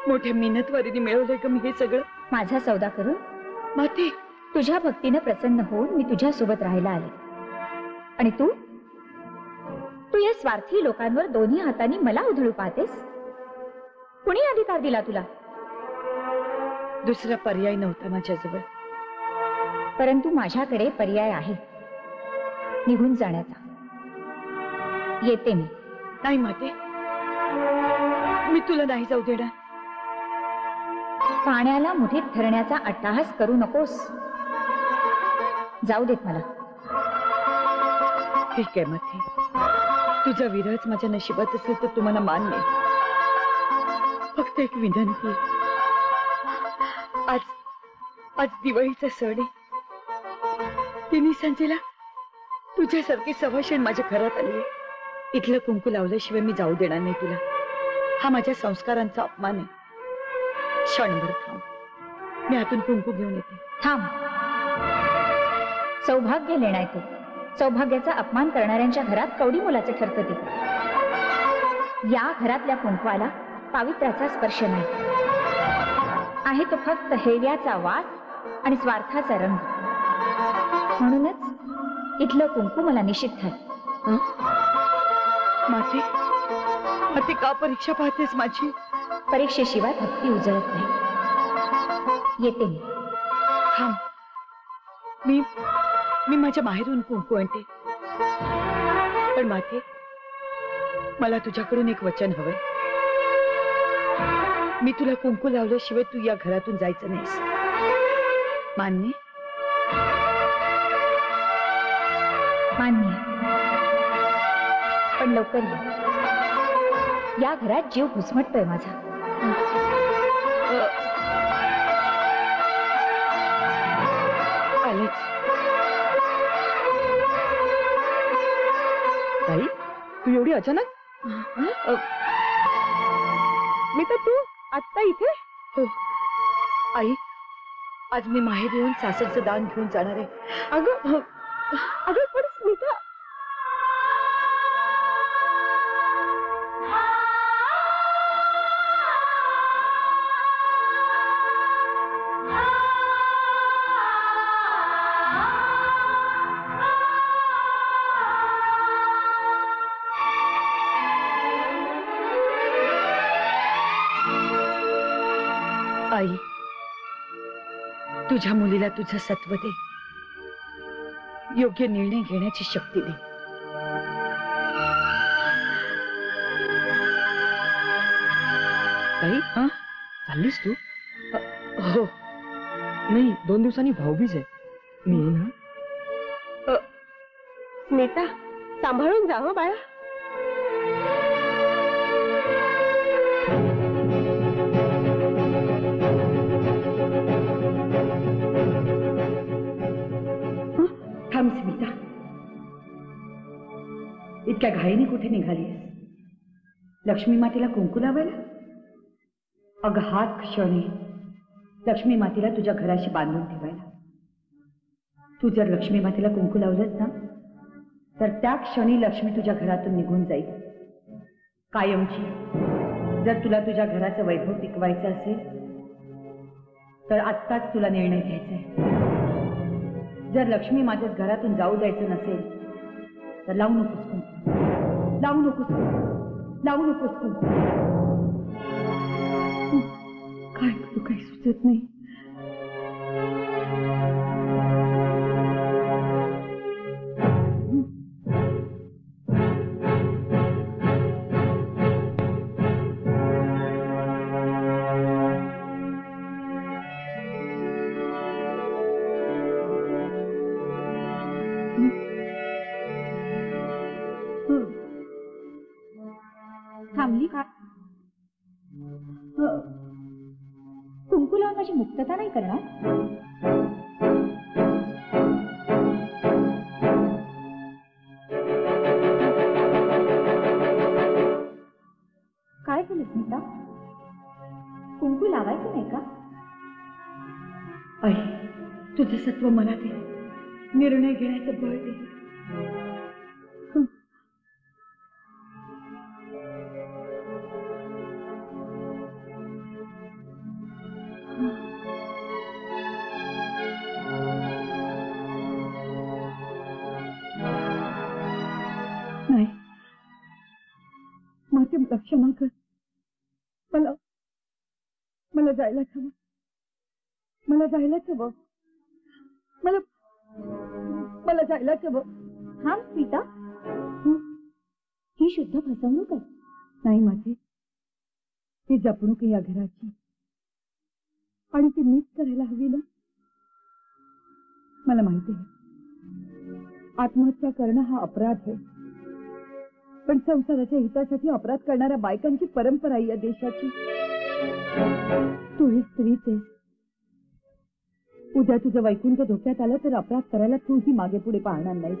मोठ्या मेहनतवारीने मिळवलंय का मी हे सगळं? माझा सौदा करून? माते, तुझ्या भक्तीनं प्रसन्न होऊन मी तुझ्या सोबत राहायला आले. आणि तू या स्वार्थी लोकांवर दोन्ही हातांनी मला उधळू पाहतेस? कुणी अधिकार दिला तुला? दुसरा पर्याय नव्हता माझ्याजवळ. परंतु माझ्याकडे पर्याय आहे, निघून जाण्याचा. येते मी. नाही माते, मी तुला नाही जाऊ देणार. पाण्याला मुठीत धरण्याचा अट्टाहास करू नकोस. जाऊ देत मला. ठीक आहे माते, तुझा विरहच माझ्या नशिबात असेल तर तुम्हाला मान्य. फक्त एक विनंती. आज दिवाळीचा सण आहे. तिन्ही संजेला तुझ्यासारखी सवाशण माझ्या घरात आली आहे. इथलं कुंकू लावल्याशिवाय मी जाऊ देणार नाही तुला. हा माझ्या संस्कारांचा अपमान आहे. क्षणभर थांब, मी आतून कुंकू घेऊन येते. थांब. सौभाग्य लेणाय तू. सौभाग्याचा अपमान करणाऱ्यांच्या घरात कवडी मुलाचं ठरतं ते. या घरातल्या कुंकवाला पावित्र्याचा स्पर्श नाही आहे, तो फक्त हेव्याचा वास आणि स्वार्थाचा रंग. म्हणूनच इथलं कुंकू मला निषिद्ध आहे. माते, का परीक्षा पाहतेस माझी? परीक्षेशिवाय भक्ती उजळत नाही. येते मी. थांब, मी माझ्या माहेरून कुंकू आणते. पण माते, मला तुझ्याकडून एक वचन हवंय. मी तुला कुंकू लावल्याशिवाय तू या घरातून जायचं नाहीस. मान्य? मान्य. पण लवकर ये. या घरात जीव घुसमटतोय माझा. आलेच. ताई, तू एवढी अचानक? मी तर तू आत्ता इथे? हो आई, आज मी माहेर येऊन सासरचं दान घेऊन जाणार आहे. अगं पण स्मिता. आई, तुझ्या मुलीला तुझं सत्व दे. योग्य निर्णय घेण्याची शक्ती दे. ताई, चाललीस तू? हो. नाही, 2 दिवसांनी भाऊबीज आहे. मी येईन. स्मिता, सांभाळून जा हो बाळा. थांब स्मिता, इतक्या घाईने कुठे निघालीस? लक्ष्मी मातेला कुंकू लावायला? अगं, हात क्षणी लक्ष्मी मातेला तुझ्या घराशी बांधून ठेवायला. तू जर लक्ष्मी मातेला कुंकू लावलंस ना, तर त्या क्षणी लक्ष्मी तुझ्या घरातून निघून जाईल कायमची. जर तुला तुझ्या घराचं वैभव टिकवायचं असेल तर आत्ताच तुला निर्णय घ्यायचा आहे. जर लक्ष्मी माझ्याच घरातून जाऊ द्यायचं नसेल तर लावू नकोस कुंकू. लावू नकोस लावू नकोस काय करू काही सुचत नाही. थांबली का? कुंकू लावून माझी मुक्तता नाही करणार? काय केलं स्मिता? कुंकू लावायचं नाही का? आई तुझं सत्व मला दे, निर्णय घेण्याचं बळ दे. नाही माझे क्षमा कर. मला मला जायलाच हवं. मला जायलाच हवं. मला मला जायलाच हवं. थांब स्मिता, ही शुद्ध फसवणूक आहे. नाही माझी ही जपणूक या घराची, आणि ती मीच करायला हवी ना. मला माहिती आहे आत्महत्या करणं हा अपराध आहे, पण संसाराच्या हितासाठी अपराध करणाऱ्या बायकांची परंपरा आहे या देशाची. तू ही स्त्रीच आहे. उद्या तुझं वैकुंठ धोक्यात आलं तर अपराध करायला तूही मागे पुढे पाहणार नाहीस.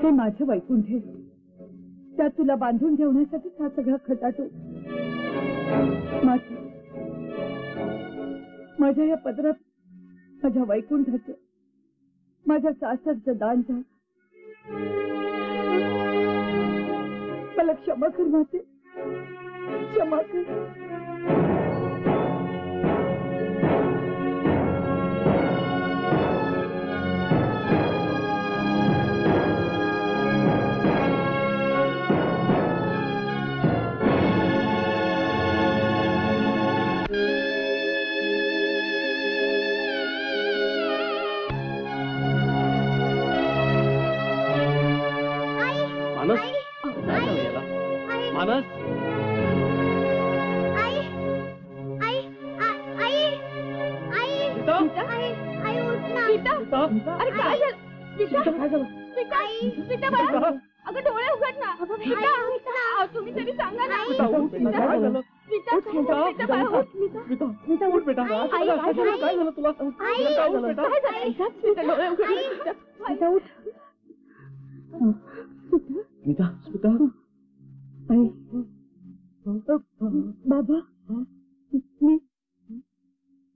हे माझं वैकुंठ आहे, त्यात तुला बांधून ठेवण्यासाठी हा सगळा खटाटो. माझ्या या पदरात माझ्या वैकुंठाचं, माझ्या सासरचं दान झालं. मला क्षमा कर माते, क्षमा कर. मानस काय झालं याला? मानस अरे काय झालं? स्मिता बाळा, अगं डोळे उघड ना. तुम्ही तरी सांगा ना. स्मिता काय झालं? स्मिता बाळा, स्मिता उठ बेटा. काय झालं तुला? काय झालं बेटा? स्मिता डोळे उघड. स्मिता उठ. स्मिता स्मिता बाबा,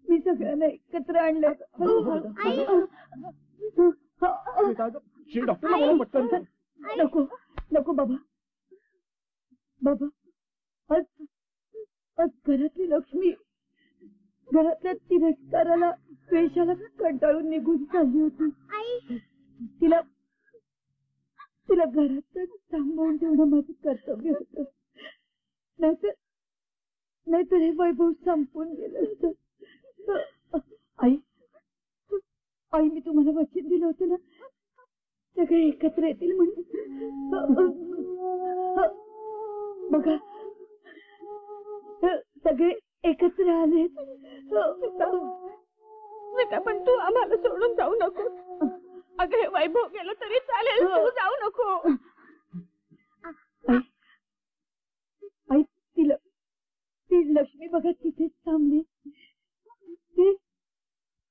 मी सगळ्यांना एकत्र आणलं. डॉक्टरला मला पटकन. नको नको बाबा. बाबा आज आज घरातली लक्ष्मी घरातल्या तिरस्काराला, द्वेषाला कंटाळून निघून चालली होती. तिला तिला घरातच सांभाळून ठेवणं माझं कर्तव्य होतं. नाहीतर हे वैभव संपून गेलं असतं. आई मी तुम्हाला वचन दिलं होतं ना, सगळे एकत्र येतील म्हणून. बघा सगळे एकत्र आले. पण तू आम्हाला सोडून जाऊ नको. अगं हे वैभव गेलं तरी चालेल, तू जाऊ नको. आई ती लक्ष्मी बघा तिथेच थांबली. ती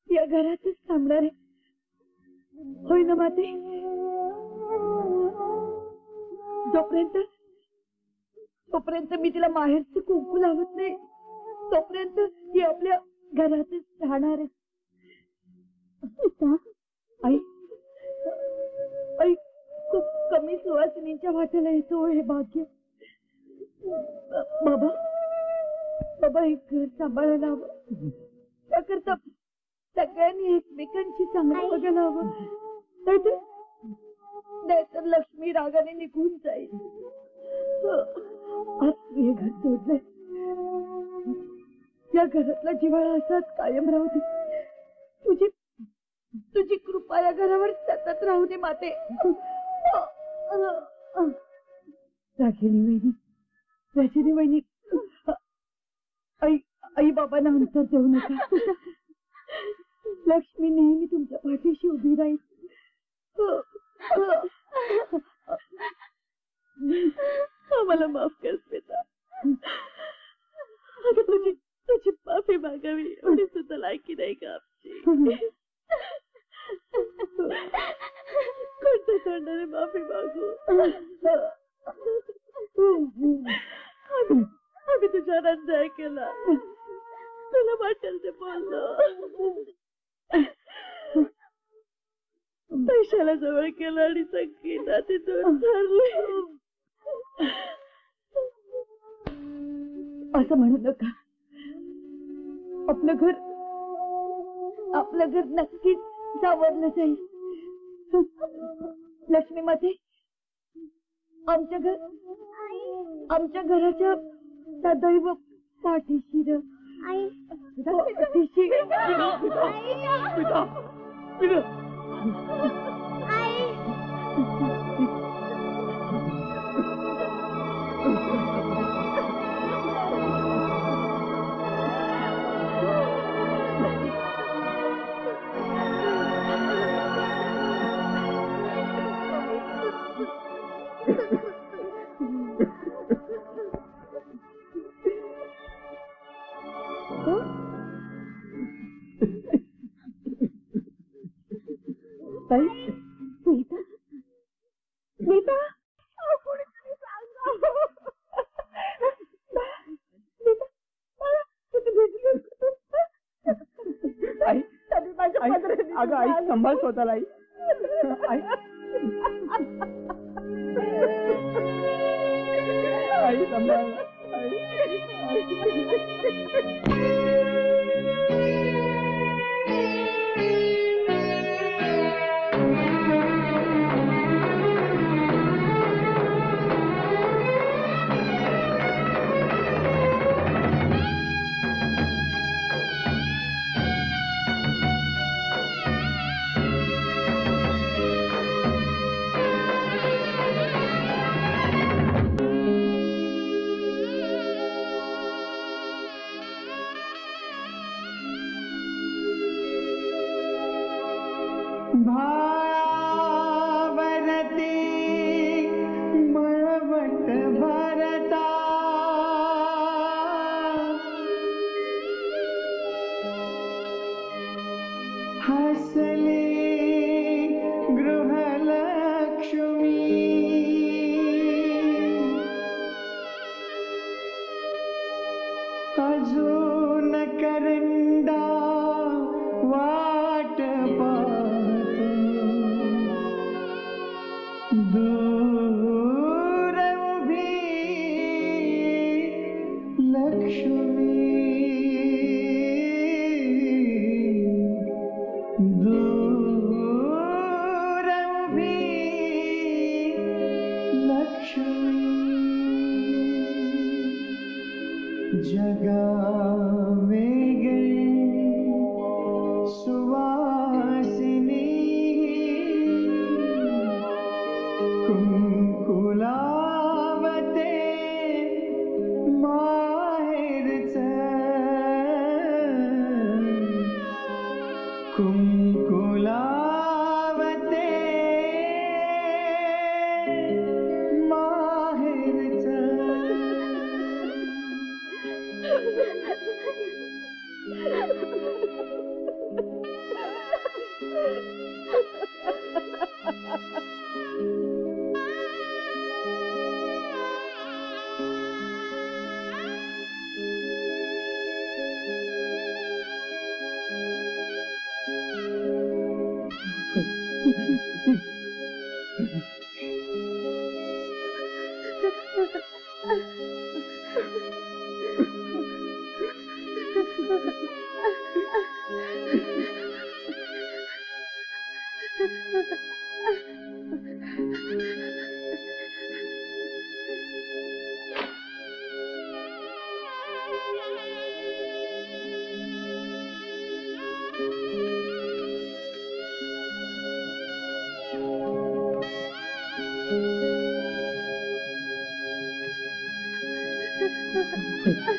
या घरातच थांबणार आहे. होय ना माते? जोपर्यंत मी तिला माहेरचं कुंकू लावत नाही, तोपर्यंत ती आपल्या घरातच राहणार आहे. आई आई खूप कमी सुवासिनींच्या वाट्याला येतो हे भाग्य. बाबा बाबा हे घर सांभाळायला हवं. त्याकरता सगळ्यांनी एकमेकांची चांगलं बघायला हवं. नाहीतर लक्ष्मी रागाने निघून जाईल. आज तू हे घर सोडलंय, या घरातला जिव्हाळा असाच कायम राहू दे. तुझी तुझी कृपा या घरावर सतत राहू दे माते. रागिणी वहिनी, रजनी वहिनी, आई बाबांना अंतर देऊ नका. लक्ष्मी नेहमी तुमच्या पाठीशी उभी राहील. आम्हाला माफ कर स्मिता. आता तुझी तुझी माफी मागावी एवढी सुद्धा लायकी नाही का आमची? कोणत्या तोंडाने माफी मागू? आम्ही तुझ्या अन्याय केला, तुला वाटेल ते बोललो. पैशाला जवळ केलं आणि संगीता तिथून ठरले. असं म्हणू नका. आपलं घर नक्कीच सावरलं जाईल. लक्ष्मी माते, आमच्या घराच्या सदैव पाठीशी रह. पाठीशी स्मिता, स्मिता, कोणीतरी सांगा. आई, अगं आई संभाळ स्वतःला. आई, आई संभाळ. होय.